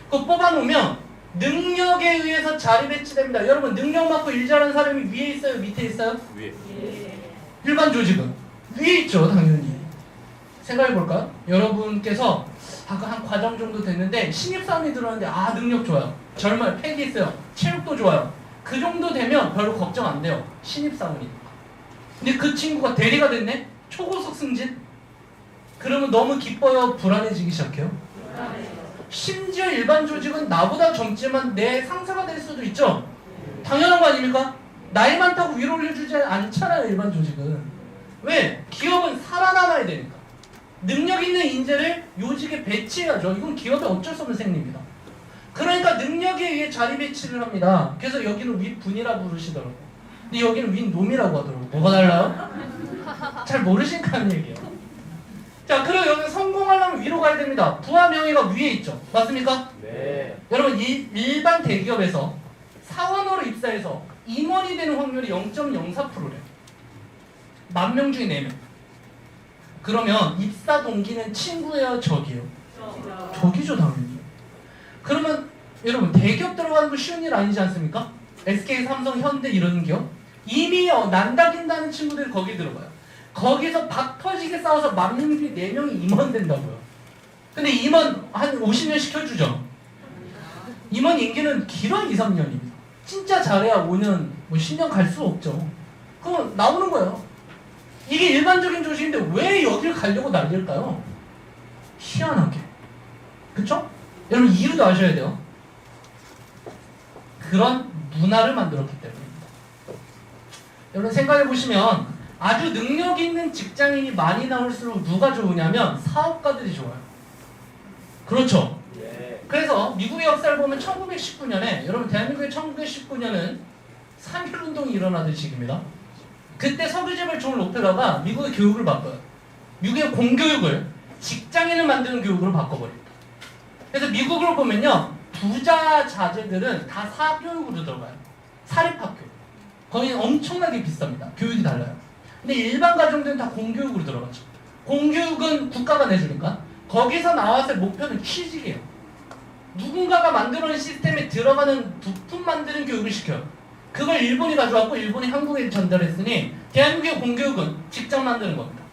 그거 뽑아놓으면 능력에 의해서 자리 배치됩니다. 여러분, 능력 맞고 일 잘하는 사람이 위에 있어요? 밑에 있어요? 위에. 일반 조직은 위에 있죠, 당연히. 생각해볼까요? 여러분께서 한 과정 정도 됐는데 신입사원이 들어왔는데 능력 좋아요. 젊어요. 패기 있어요. 체력도 좋아요. 그 정도 되면 별로 걱정 안 돼요. 신입사원이. 근데 그 친구가 대리가 됐네? 초고속 승진? 그러면 너무 기뻐요? 불안해지기 시작해요? 심지어 일반 조직은 나보다 젊지만 내 상사가 될 수도 있죠? 당연한 거 아닙니까? 나이 많다고 위로 올려주지 않잖아요, 일반 조직은. 왜? 기업은 살아남아야 되니까. 능력 있는 인재를 요직에 배치해야죠. 이건 기업의 어쩔 수 없는 생리입니다. 그러니까 능력에 의해 자리 배치를 합니다. 그래서 여기는 윗분이라 부르시더라고요. 근데 여기는 윗놈이라고 하더라고요. 뭐가 달라요? 잘 모르시니까 하는 얘기예요. 자, 그리고 여기 성공하려면 위로 가야 됩니다. 부하 명예가 위에 있죠. 맞습니까? 네. 여러분, 일반 대기업에서 사원으로 입사해서 임원이 되는 확률이 0.04%래요. 10,000명 중에 4명. 그러면 입사 동기는 친구예요, 적이에요? 적이죠, 당연히. 그러면 여러분, 대기업 들어가는 거 쉬운 일 아니지 않습니까? SK, 삼성, 현대 이런 기업 이미 난다긴다는 친구들이 거기 들어가요. 거기서 박 터지게 싸워서 10,000명 중에 4명이 임원 된다고요. 근데 임원 한 50년 시켜주죠. 임원 임기는 길어 2, 3년입니다. 진짜 잘해야 5년, 10년 갈 수 없죠. 그럼 나오는 거예요. 이게 일반적인 조직인데 왜 여길 가려고 난릴까요? 희한하게. 그쵸? 여러분, 이유도 아셔야 돼요. 그런 문화를 만들었기 때문입니다. 여러분, 생각해보시면 아주 능력 있는 직장인이 많이 나올수록 누가 좋으냐면 사업가들이 좋아요. 그렇죠? 네. 그래서 미국의 역사를 보면 1919년에 여러분, 대한민국의 1919년은 3.1운동이 일어나던 시기입니다. 그때 석유재벌총을 높여다가 미국의 교육을 바꿔요. 미국의 공교육을 직장인을 만드는 교육으로 바꿔버립니다. 그래서 미국을 보면요, 부자 자제들은 다 사교육으로 들어가요. 사립학교. 거기는 엄청나게 비쌉니다. 교육이 달라요. 근데 일반 가정들은 다 공교육으로 들어가죠. 공교육은 국가가 내주니까. 거기서 나왔을 목표는 취직이에요. 누군가가 만들어낸 시스템에 들어가는 부품 만드는 교육을 시켜요. 그걸 일본이 가져왔고 일본이 한국에 전달했으니 대한민국의 공교육은 직장 만드는 겁니다.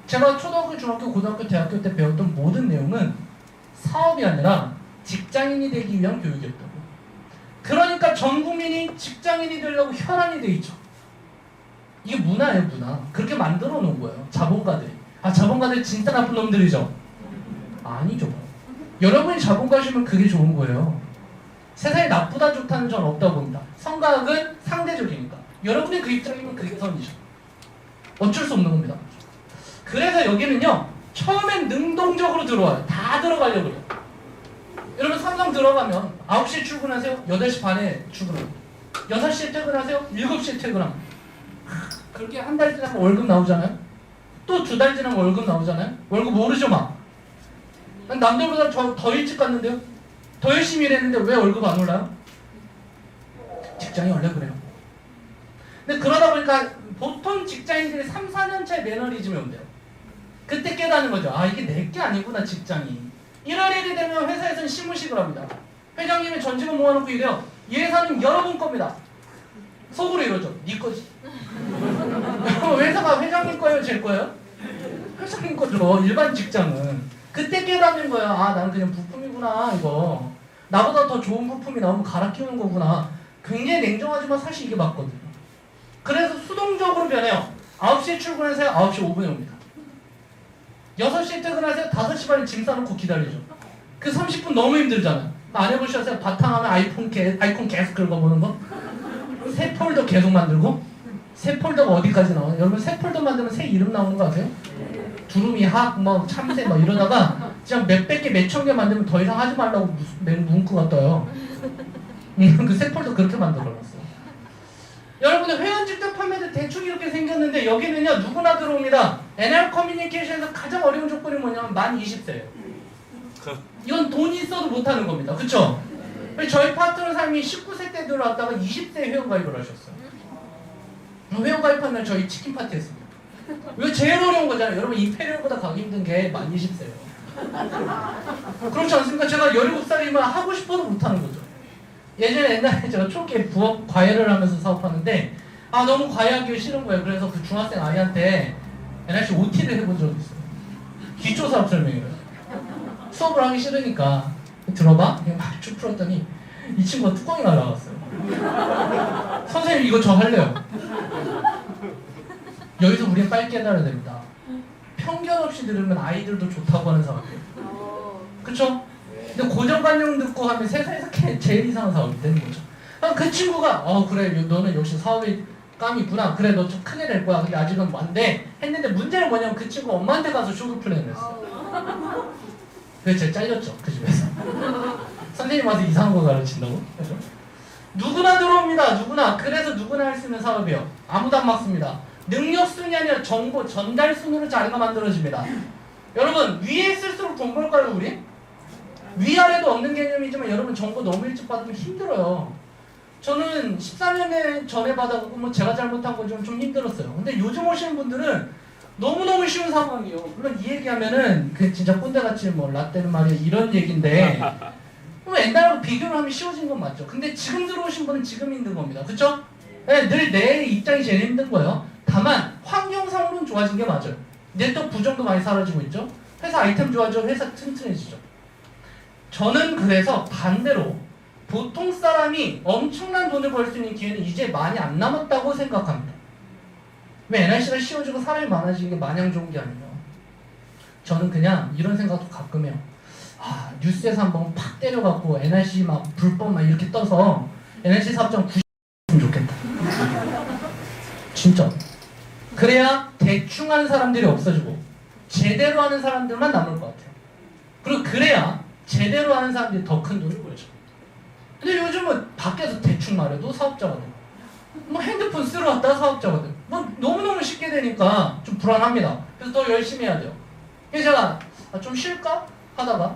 제가 초등학교, 중학교, 고등학교, 대학교 때 배웠던 모든 내용은 사업이 아니라 직장인이 되기 위한 교육이었다고. 그러니까 전 국민이 직장인이 되려고 혈안이 돼 있죠. 이게 문화예요, 문화. 그렇게 만들어 놓은 거예요, 자본가들이. 자본가들 진짜 나쁜 놈들이죠? 아니죠. 여러분이 자본가시면 그게 좋은 거예요. 세상에 나쁘다 좋다는 전 없다고 봅니다. 성과학은 상대적이니까. 여러분이 그 입장이면 그게 선이죠. 어쩔 수 없는 겁니다. 그래서 여기는요, 처음엔 능동적으로 들어와요. 다 들어가려고 그래요. 여러분, 삼성 들어가면 9시에 출근하세요? 8시 반에 출근합니다. 6시에 퇴근하세요? 7시에 퇴근합니다. 그렇게 한 달 지나면 월급 나오잖아요? 또 2달 지나면 월급 나오잖아요. 월급 오르죠 막. 남들보다 더 일찍 갔는데요. 더 열심히 일했는데 왜 월급 안 올라요? 직장이 원래 그래요. 근데 그러다 보니까 보통 직장인들이 3, 4년 차에 매너리즘이 온대요. 그때 깨닫는 거죠. 아, 이게 내 게 아니구나, 직장이. 이런 일이 되면 회사에서는 시무식을 합니다. 회장님이 전 직원 모아놓고 이래요. 이 회사는 여러분 겁니다. 속으로 이러죠. 네 거지. 회사가 회장님 거예요, 제 거예요? 회장님 거죠. 일반 직장은. 그때 깨닫는 거예요. 아, 나는 그냥 부품이구나, 이거. 나보다 더 좋은 부품이 나오면 갈아 끼우는 거구나. 굉장히 냉정하지만 사실 이게 맞거든요. 그래서 수동적으로 변해요. 9시에 출근하세요. 9시 5분에 옵니다. 6시에 퇴근하세요. 5시 반에 짐 싸놓고 기다리죠. 그 30분 너무 힘들잖아요. 안 해보셨어요? 바탕화면 아이콘 계속 긁어보는 거? 새 폴더 계속 만들고? 새 폴더가 어디까지 나와요? 여러분 새 폴더 만들면 새 이름 나오는 거 아세요? 두루미, 학, 뭐 참새 막 이러다가 그냥 몇백 개, 몇천 개 만들면 더 이상 하지 말라고 문구가 떠요. 그 새 폴더 그렇게 만들어놨어요. 여러분들 회원직접 판매도 대충 이렇게 생겼는데 여기는요 누구나 들어옵니다. NR 커뮤니케이션에서 가장 어려운 조건이 뭐냐면 만 20세예요. 이건 돈이 있어도 못하는 겁니다. 그쵸? 저희 파트너 사람이 19세 때 들어왔다가 20세 회원 가입을 하셨어요. 회원 가입한 날 저희 치킨 파티 했습니다. 이거 제일 어려운 거잖아요. 여러분 임페리얼보다 가기 힘든 게 만 20세예요. 그렇지 않습니까? 제가 17살이면 하고 싶어도 못하는 거죠. 예전에 옛날에 제가 초기에 부업 과외를 하면서 사업하는데 너무 과외하기 싫은 거예요. 그래서 그 중학생 아이한테 NRC OT를 해본 적이 있어요. 기초 사업 설명회를. 수업을 하기 싫으니까 들어봐? 그냥 막 쭉 풀었더니 이 친구가 뚜껑이 날라갔어요. 선생님 이거 저 할래요. 여기서 우리는 빨리 깨달아야 됩니다. 편견 없이 들으면 아이들도 좋다고 하는 사람이에요. 그쵸? 근데 고정관념 듣고 하면 세상에서 제일 이상한 사업이 되는 거죠. 그 친구가 그래 너는 역시 사업에 감이 있구나. 그래 너 좀 크게 될 거야. 근데 아직은 안 돼. 했는데 문제는 뭐냐면 그 친구 엄마한테 가서 쇼그 플랜을 했어. 그래서 제가 잘렸죠. 그 집에서. 선생님 와서 이상한 거 가르친다고? 그래서 누구나 들어옵니다. 누구나. 그래서 누구나 할 수 있는 사업이에요. 아무도 안 막습니다. 능력 순이 아니라 정보 전달 순으로 자리가 만들어집니다. 여러분 위에 있을수록 돈 벌까요 우리? 위아래도 없는 개념이지만 여러분 정보 너무 일찍 받으면 힘들어요. 저는 14년 전에 받아갖고 뭐 제가 잘못한 건 좀 힘들었어요. 근데 요즘 오시는 분들은 너무너무 쉬운 상황이에요. 물론 이 얘기하면은 그 진짜 꼰대같이 뭐 라떼는 말이야 이런 얘기인데 뭐 옛날하고 비교를 하면 쉬워진 건 맞죠. 근데 지금 들어오신 분은 지금 힘든 겁니다. 그쵸? 네, 늘 내 입장이 제일 힘든 거예요. 다만 환경상으로는 좋아진 게 맞아요. 네트워크 부정도 많이 사라지고 있죠. 회사 아이템 좋아져 회사 튼튼해지죠. 저는 그래서 반대로 보통 사람이 엄청난 돈을 벌 수 있는 기회는 이제 많이 안 남았다고 생각합니다. 왜 NRC가 쉬워지고 사람이 많아지는 게 마냥 좋은 게 아니에요. 저는 그냥 이런 생각도 가끔 해요. 뉴스에서 한번 팍 때려갖고 NRC 막 불법 막 이렇게 떠서 NRC 사업장 90%면 좋겠다. 진짜. 그래야 대충 하는 사람들이 없어지고 제대로 하는 사람들만 남을 것 같아요. 그리고 그래야 제대로 하는 사람들이 더 큰 돈을 벌죠. 근데 요즘은 밖에서 대충 말해도 사업자가 돼요. 뭐 핸드폰 쓰러 왔다가 사업자가 돼요. 뭐 너무너무 쉽게 되니까 좀 불안합니다. 그래서 더 열심히 해야 돼요. 그래서 제가 좀 쉴까? 하다가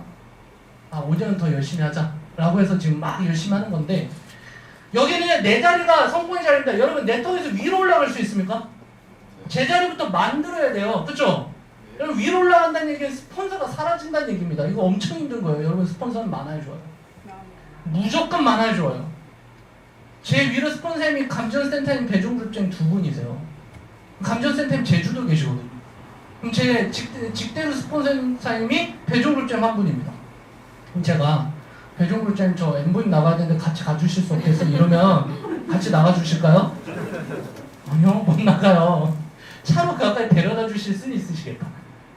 오늘은 더 열심히 하자 라고 해서 지금 막 열심히 하는 건데 여기는 내 자리가 성공의 자리입니다. 여러분 네트워크에서 위로 올라갈 수 있습니까? 제 자리부터 만들어야 돼요. 그쵸? 여러분 위로 올라간다는 얘기는 스폰서가 사라진다는 얘기입니다. 이거 엄청 힘든 거예요. 여러분 스폰서는 많아야 좋아요. 무조건 많아야 좋아요. 제 위로 스폰서님이 감전센터님 배종그룹장님 2분이세요. 감전센터님 제주도 계시거든요. 그럼 제 직대로 스폰서님이 배종그룹장 1분입니다. 그럼 제가 배종그룹장님 저 N분 나가야 되는데 같이 가주실 수 없겠어요? 이러면 같이 나가주실까요? 아니요 못 나가요. 차로 가까이 데려다 주실 수는 있으시겠다.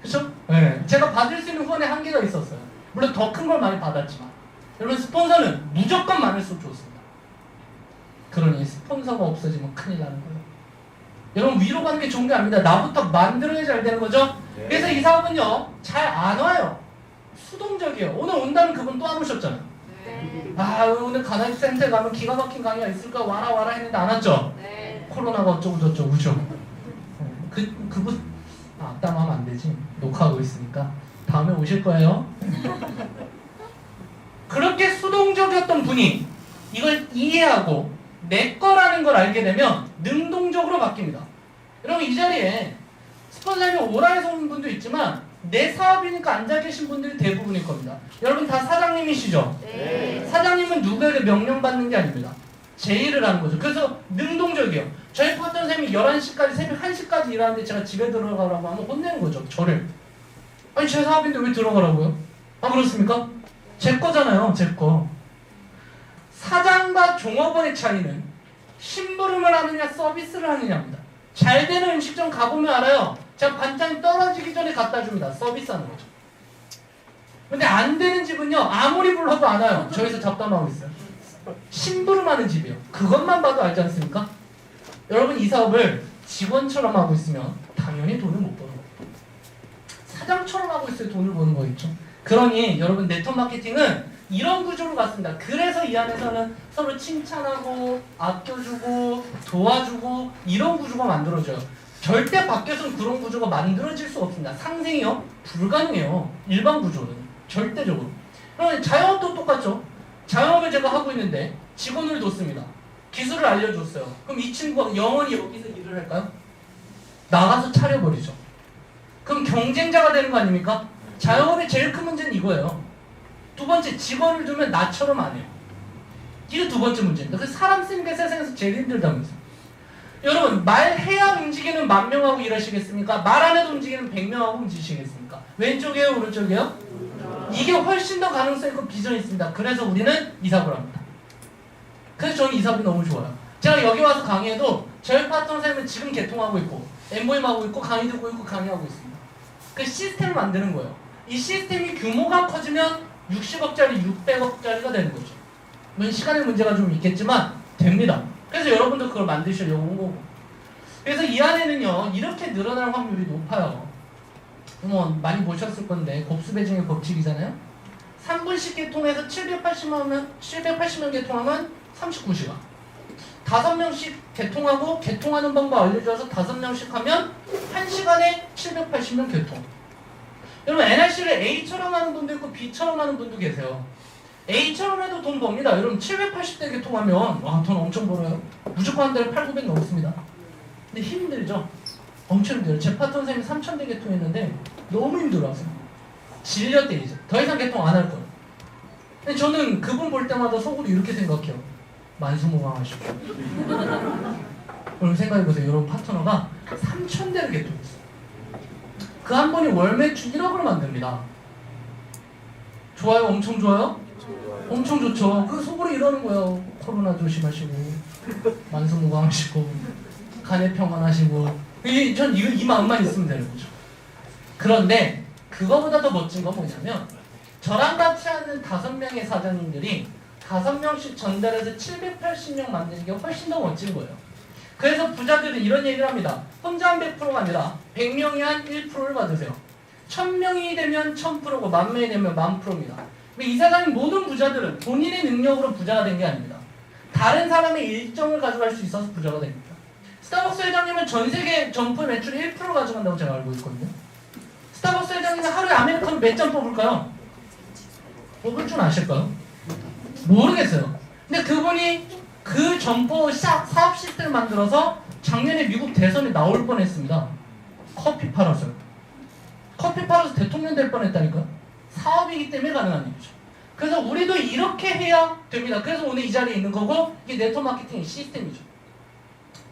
그쵸? 네. 제가 받을 수 있는 후원의 한계가 있었어요. 물론 더 큰 걸 많이 받았지만 여러분 스폰서는 무조건 많을수록 좋습니다. 그러니 스폰서가 없어지면 큰일 나는 거예요. 여러분 위로 가는 게 좋은 게 아닙니다. 나부터 만들어야 잘 되는 거죠. 네. 그래서 이 사업은요 잘 안 와요. 수동적이에요. 오늘 온다는 그분 또 안 오셨잖아요. 네. 오늘 가나이 센터에 가면 기가 막힌 강의가 있을까 와라 했는데 안 왔죠. 네. 코로나가 어쩌고 저쩌고 그죠. 그분 앞담하면 안 되지. 녹화하고 있으니까. 다음에 오실 거예요. 그렇게 수동적이었던 분이 이걸 이해하고 내 거라는 걸 알게 되면 능동적으로 바뀝니다. 여러분 이 자리에 스폰서님이 오라 해서 온 분도 있지만 내 사업이니까 앉아 계신 분들이 대부분일 겁니다. 여러분 다 사장님이시죠? 네. 사장님은 누구에게 명령받는 게 아닙니다. 제 일을 하는 거죠. 그래서 능동적이에요. 저희 파트너 선생님이 11시까지 새벽 1시까지 일하는데 제가 집에 들어가라고 하면 혼내는 거죠. 저를. 아니 제 사업인데 왜 들어가라고요? 아 그렇습니까? 제 거잖아요. 제 거. 사장과 종업원의 차이는 심부름을 하느냐 서비스를 하느냐입니다. 잘 되는 음식점 가보면 알아요. 제가 반찬이 떨어지기 전에 갖다 줍니다. 서비스하는 거죠. 근데 안 되는 집은요. 아무리 불러도 안 와요. 저기서 잡담하고 있어요. 심부름하는 집이요. 그것만 봐도 알지 않습니까? 여러분 이 사업을 직원처럼 하고 있으면 당연히 돈을 못 버는 거예요. 사장처럼 하고 있어야 돈을 버는 거겠죠. 그러니 여러분 네트워크 마케팅은 이런 구조로 갔습니다. 그래서 이 안에서는 서로 칭찬하고 아껴주고 도와주고 이런 구조가 만들어져요. 절대 밖에서는 그런 구조가 만들어질 수 없습니다. 상생이요? 불가능해요. 일반 구조는. 절대적으로. 그러면 자영업도 똑같죠. 자영업을 제가 하고 있는데 직원을 뒀습니다. 기술을 알려줬어요. 그럼 이 친구가 영원히 여기서 일을 할까요? 나가서 차려버리죠. 그럼 경쟁자가 되는 거 아닙니까? 자영업의 제일 큰 문제는 이거예요. 두 번째, 직원을 두면 나처럼 안 해요. 이게 두 번째 문제입니다. 그래서 사람 쓰는 게 세상에서 제일 힘들다면서요. 여러분 말해야 움직이는 10,000명하고 일하시겠습니까? 말 안 해도 움직이는 100명하고 움직이시겠습니까? 왼쪽이에요? 오른쪽이에요? 이게 훨씬 더 가능성 있고 비전이 있습니다. 그래서 우리는 이 사업을 합니다. 그래서 저는 이 사업이 너무 좋아요. 제가 여기 와서 강의해도 저희 파트너 선생님은 지금 개통하고 있고 MOM 하고 있고 강의 듣고 있고 강의하고 있습니다. 그 시스템을 만드는 거예요. 이 시스템이 규모가 커지면 60억짜리 600억짜리가 되는 거죠. 물론 시간의 문제가 좀 있겠지만 됩니다. 그래서 여러분도 그걸 만드시려고 온 거고. 그래서 이 안에는요 이렇게 늘어날 확률이 높아요. 뭐 많이 보셨을 건데 곱수배정의 법칙이잖아요. 3분씩 개통해서 780명 개통하면 39시간. 5명씩 개통하고 개통하는 방법 알려줘서 5명씩 하면 1시간에 780명 개통. 여러분 NRC를 A처럼 하는 분도 있고 B처럼 하는 분도 계세요. A처럼 해도 돈 법니다. 여러분 780대 개통하면 와, 돈 엄청 벌어요. 무조건 한 달에 8,900 넘습니다. 근데 힘들죠? 엄청 힘들어요. 제 파트너 선생님이 3,000대 개통했는데 너무 힘들어하세요. 질렸대 이제. 더 이상 개통 안 할 거예요. 근데 저는 그분 볼 때마다 속으로 이렇게 생각해요. 만수무강하시고. 여러분 생각해보세요. 여러분 파트너가 3,000대를 개통했어요. 그 한 번이 월 매출 1억을 만듭니다. 좋아요? 엄청 좋아요? 엄청 좋죠. 그 속으로 이러는 거예요. 코로나 조심하시고 만수무강하시고 간에 평안하시고 전 이 마음만 있으면 되는 거죠. 그런데 그거보다 더 멋진 건 뭐냐면 저랑 같이 하는 5명의 사장님들이 5명씩 전달해서 780명 만드는 게 훨씬 더 멋진 거예요. 그래서 부자들은 이런 얘기를 합니다. 혼자 한 100%가 아니라 100명이 한 1%를 받으세요. 1000명이 되면 1000%고 10,000명이 되면 10,000%입니다. 이 사장님 모든 부자들은 본인의 능력으로 부자가 된 게 아닙니다. 다른 사람의 일정을 가져갈 수 있어서 부자가 됩니다. 스타벅스 회장님은 전 세계 점포 매출 1% 가져간다고 제가 알고 있거든요. 스타벅스 회장님은 하루에 아메리카노 몇 잔 뽑을까요? 뽑을 줄 아실까요? 모르겠어요. 근데 그분이 그 점포 사업 시스템을 만들어서 작년에 미국 대선에 나올 뻔했습니다. 커피 팔아서요. 커피 팔아서 대통령 될 뻔했다니까요. 사업이기 때문에 가능한 일이죠. 그래서 우리도 이렇게 해야 됩니다. 그래서 오늘 이 자리에 있는 거고 이게 네트워크 마케팅의 시스템이죠.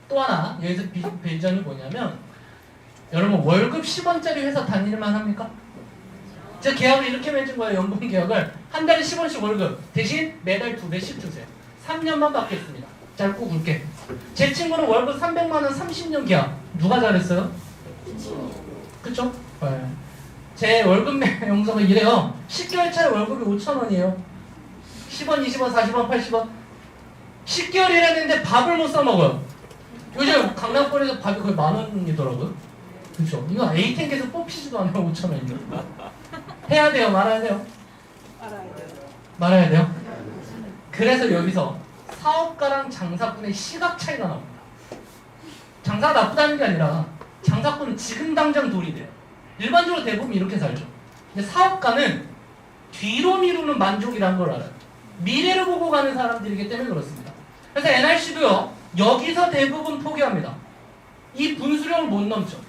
또 하나 여기서 비전이 뭐냐면 여러분 월급 10원짜리 회사 다닐만 합니까? 제가 계약을 이렇게 맺은 거예요. 연봉 계약을 한 달에 10원씩 월급 대신 매달 2배씩 주세요. 3년만 받겠습니다. 짧고 굵게. 제 친구는 월급 300만 원 30년 계약. 누가 잘했어요? 그쵸? 네. 제 월급 용서가 이래요. 10개월 차에 월급이 5,000원이에요. 10원, 20원, 40원, 80원. 10개월 일했는데 밥을 못 사 먹어요. 요즘 강남권에서 밥이 거의 10,000원이더라고요. 그쵸? 이거 A탱크에서 뽑히지도 않아요. 5,000원이요. 해야 돼요? 말아야 돼요? 말아야 돼요? 그래서 여기서 사업가랑 장사꾼의 시각 차이가 나옵니다. 장사가 나쁘다는 게 아니라 장사꾼은 지금 당장 돈이 돼요. 일반적으로 대부분 이렇게 살죠. 근데 사업가는 뒤로 미루는 만족이라는 걸 알아요. 미래를 보고 가는 사람들이기 때문에 그렇습니다. 그래서 NRC도요. 여기서 대부분 포기합니다. 이 분수령을 못 넘죠.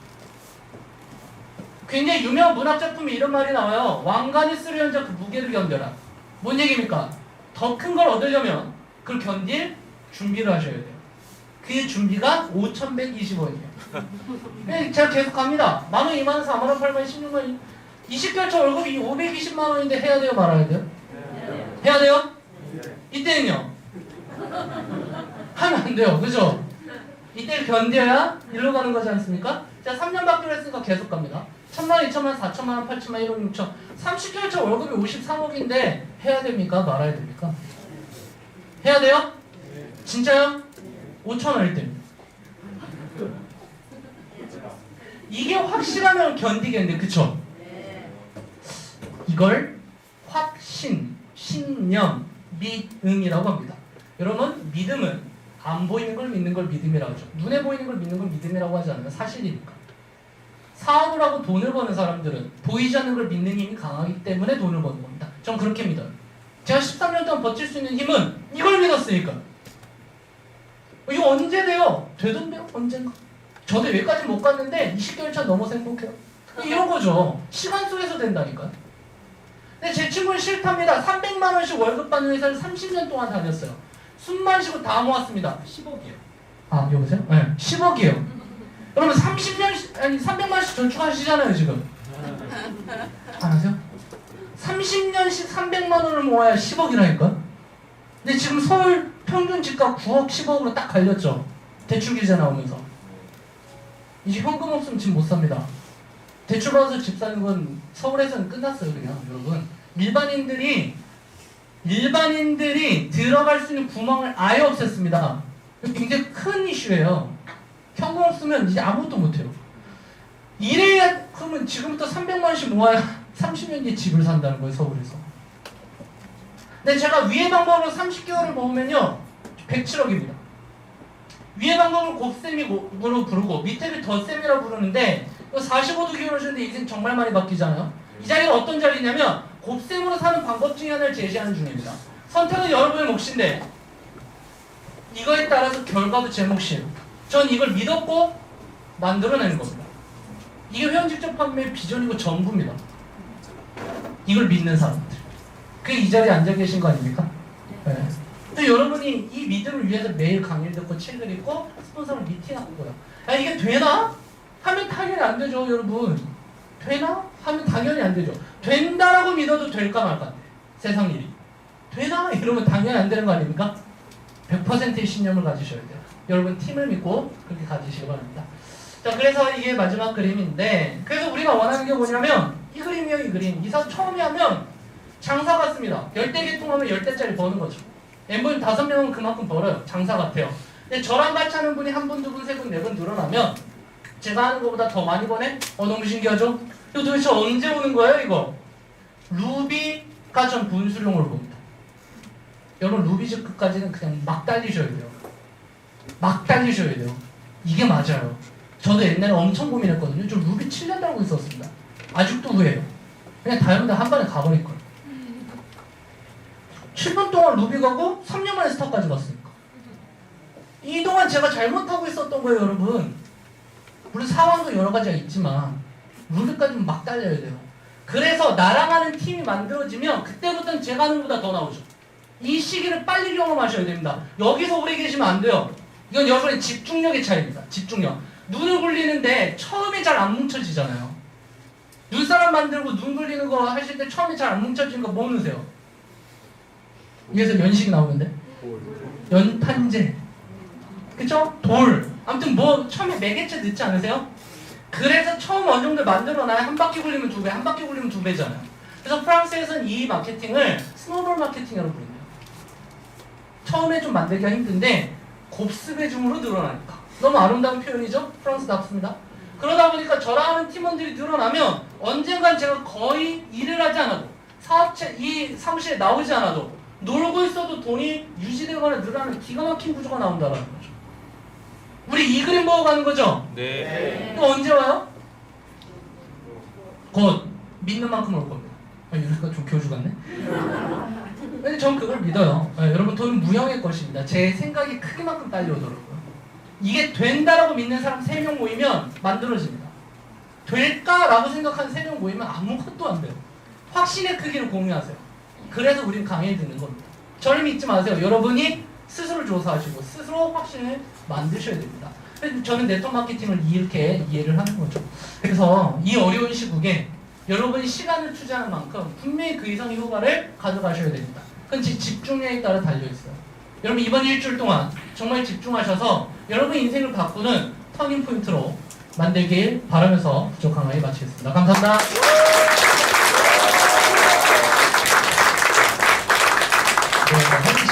굉장히 유명한 문학작품에 이런 말이 나와요. 왕관이 쓰려는 자 그 무게를 견뎌라. 뭔 얘기입니까? 더 큰 걸 얻으려면 그걸 견딜 준비를 하셔야 돼요. 그 준비가 5,120원이에요. 제가 계속 갑니다. 만원, 2만원, 4만원, 8만원, 16만원 20개월차 월급이 520만 원인데 해야 돼요? 말아야 돼요? 해야 돼요? 이때는요? 하면 안 돼요. 그죠? 이때를 견뎌야 일로 가는 거지 않습니까? 자, 3년 받기로 했으니까 계속 갑니다. 1,000만 원, 2,000만 원, 4,000만 원, 8,000만 원, 1억 6천 30개월차 월급이 53억인데 해야 됩니까? 말아야 됩니까? 해야 돼요? 진짜요? 5천 원일 때입니다. 이게 확실하면 견디겠는데 그쵸? 이걸 확신, 신념, 믿음이라고 합니다. 여러분 믿음은 안 보이는 걸 믿는 걸 믿음이라고 하죠. 눈에 보이는 걸 믿는 걸 믿음이라고 하지 않으면 사실이니까. 사업을 하고 돈을 버는 사람들은 보이지 않는 걸 믿는 힘이 강하기 때문에 돈을 버는 겁니다. 전 그렇게 믿어요. 제가 13년 동안 버틸 수 있는 힘은 이걸 믿었으니까. 이거 언제 돼요? 되던데요? 언젠가. 저도 여기까지 못 갔는데 20개월 차 넘어서 행복해요. 이런 거죠. 시간 속에서 된다니까요. 근데 제 친구는 싫답니다. 300만 원씩 월급 받는 회사를 30년 동안 다녔어요. 숨만 쉬고 다 모았습니다. 10억이요. 아, 여보세요? 네, 10억이에요. 그러면 30년, 아니 300만 원씩 저축하시잖아요, 지금. 안 하세요? 30년씩 300만 원을 모아야 10억이라니까? 근데 지금 서울 평균 집값 9억, 10억으로 딱 갈렸죠. 대출 규제 나오면서. 이제 현금 없으면 집 못 삽니다. 대출 받아서 집 사는 건 서울에서는 끝났어요, 그냥 여러분. 일반인들이 들어갈 수 있는 구멍을 아예 없앴습니다. 굉장히 큰 이슈예요. 현금 없으면 이제 아무것도 못해요. 이래야 그러면 지금부터 300만 원씩 모아야 30년 뒤에 집을 산다는 거예요, 서울에서. 근데 제가 위의 방법으로 30개월을 모으면요 107억입니다. 위의 방법을 곱셈으로 부르고 밑에를 덧셈이라고 부르는데 45도 기울어지는데 인생 정말 많이 바뀌잖아요. 이 자리가 어떤 자리냐면 곱셈으로 사는 방법 중에 하나를 제시하는 중입니다. 선택은 여러분의 몫인데 이거에 따라서 결과도 제 몫이에요. 전 이걸 믿었고 만들어내는 겁니다. 이게 회원 직접 판매의 비전이고 전부입니다. 이걸 믿는 사람들. 그게 이 자리에 앉아 계신 거 아닙니까? 네. 또 여러분이 이 믿음을 위해서 매일 강의를 듣고 책을 읽고 스폰서를 미팅하고요. 야, 이게 되나? 하면 당연히 안 되죠, 여러분. 되나? 하면 당연히 안 되죠. 된다라고 믿어도 될까 말까. 세상 일이. 되나? 이러면 당연히 안 되는 거 아닙니까? 100%의 신념을 가지셔야 돼요. 여러분 팀을 믿고 그렇게 가지시기 바랍니다. 자, 그래서 이게 마지막 그림인데 그래서 우리가 원하는 게 뭐냐면 이 그림이요, 이 그림. 이사 처음에 하면 장사 같습니다. 10대 개통하면 10대짜리 버는 거죠. 엠버님 5명은 그만큼 벌어요. 장사 같아요. 근데 저랑 같이 하는 분이 한 분, 두 분, 세 분, 네 분 늘어나면 제가 하는 것보다 더 많이 버네? 너무 신기하죠? 이거 도대체 언제 오는 거예요, 이거? 루비가 전 분수령으로 봅니다. 여러분, 루비즈급까지는 그냥 막 달리셔야 돼요. 막 달리셔야 돼요. 이게 맞아요. 저도 옛날에 엄청 고민했거든요. 저 루비 7년 달고 있었습니다. 아직도 후회해요. 그냥 다이아몬드 한 번에 가버릴 거예요. 7년 동안 루비 가고 3년 만에 스타까지 갔으니까. 이동안 제가 잘못하고 있었던 거예요, 여러분. 물론 상황도 여러 가지가 있지만 루비까지는 막 달려야 돼요. 그래서 나랑 하는 팀이 만들어지면 그때부터는 제가 하는 것보다 더 나오죠. 이 시기를 빨리 경험하셔야 됩니다. 여기서 오래 계시면 안 돼요. 이건 여러분의 집중력의 차이입니다. 집중력. 눈을 굴리는데 처음에 잘 안 뭉쳐지잖아요. 눈사람 만들고 눈 굴리는 거 하실 때 처음에 잘 안 뭉쳐지는 거 뭐 넣으세요? 여기서 연식이 나오는데? 연탄재. 그쵸? 돌. 아무튼 뭐 처음에 매개체 넣지 않으세요? 그래서 처음 어느 정도 만들어놔야 한 바퀴 굴리면 2배, 한 바퀴 굴리면 2배잖아요. 그래서 프랑스에서는 이 마케팅을 스노볼 마케팅이라고 부릅니다. 처음에 좀 만들기가 힘든데 곱스배중으로 늘어나니까. 너무 아름다운 표현이죠? 프랑스답습니다. 그러다 보니까 저랑 하는 팀원들이 늘어나면 언젠간 제가 거의 일을 하지 않아도 사업체 이 사무실에 나오지 않아도 놀고 있어도 돈이 유지되거나 늘어나는 기가 막힌 구조가 나온다는 거죠. 우리 이 그림 보고 가는 거죠? 네. 이거 언제 와요? 곧 믿는 만큼 올 겁니다. 이러니까 좀 교주 같네. 근데 전 그걸 믿어요. 여러분 돈은 무형의 것입니다. 제 생각이 크기만큼 딸려오더라고요. 이게 된다라고 믿는 사람 3명 모이면 만들어집니다. 될까라고 생각하는 3명 모이면 아무것도 안 돼요. 확신의 크기를 공유하세요. 그래서 우린 강의 듣는 겁니다. 저를 믿지 마세요. 여러분이 스스로 조사하시고 스스로 확신을 만드셔야 됩니다. 그래서 저는 네트워크 마케팅을 이렇게 이해를 하는 거죠. 그래서 이 어려운 시국에 여러분이 시간을 투자하는 만큼 분명히 그 이상의 효과를 가져가셔야 됩니다. 그건 집중력에 따라 달려있어요. 여러분 이번 일주일 동안 정말 집중하셔서 여러분 인생을 바꾸는 터닝 포인트로 만들길 바라면서 부족 강의 마치겠습니다. 감사합니다.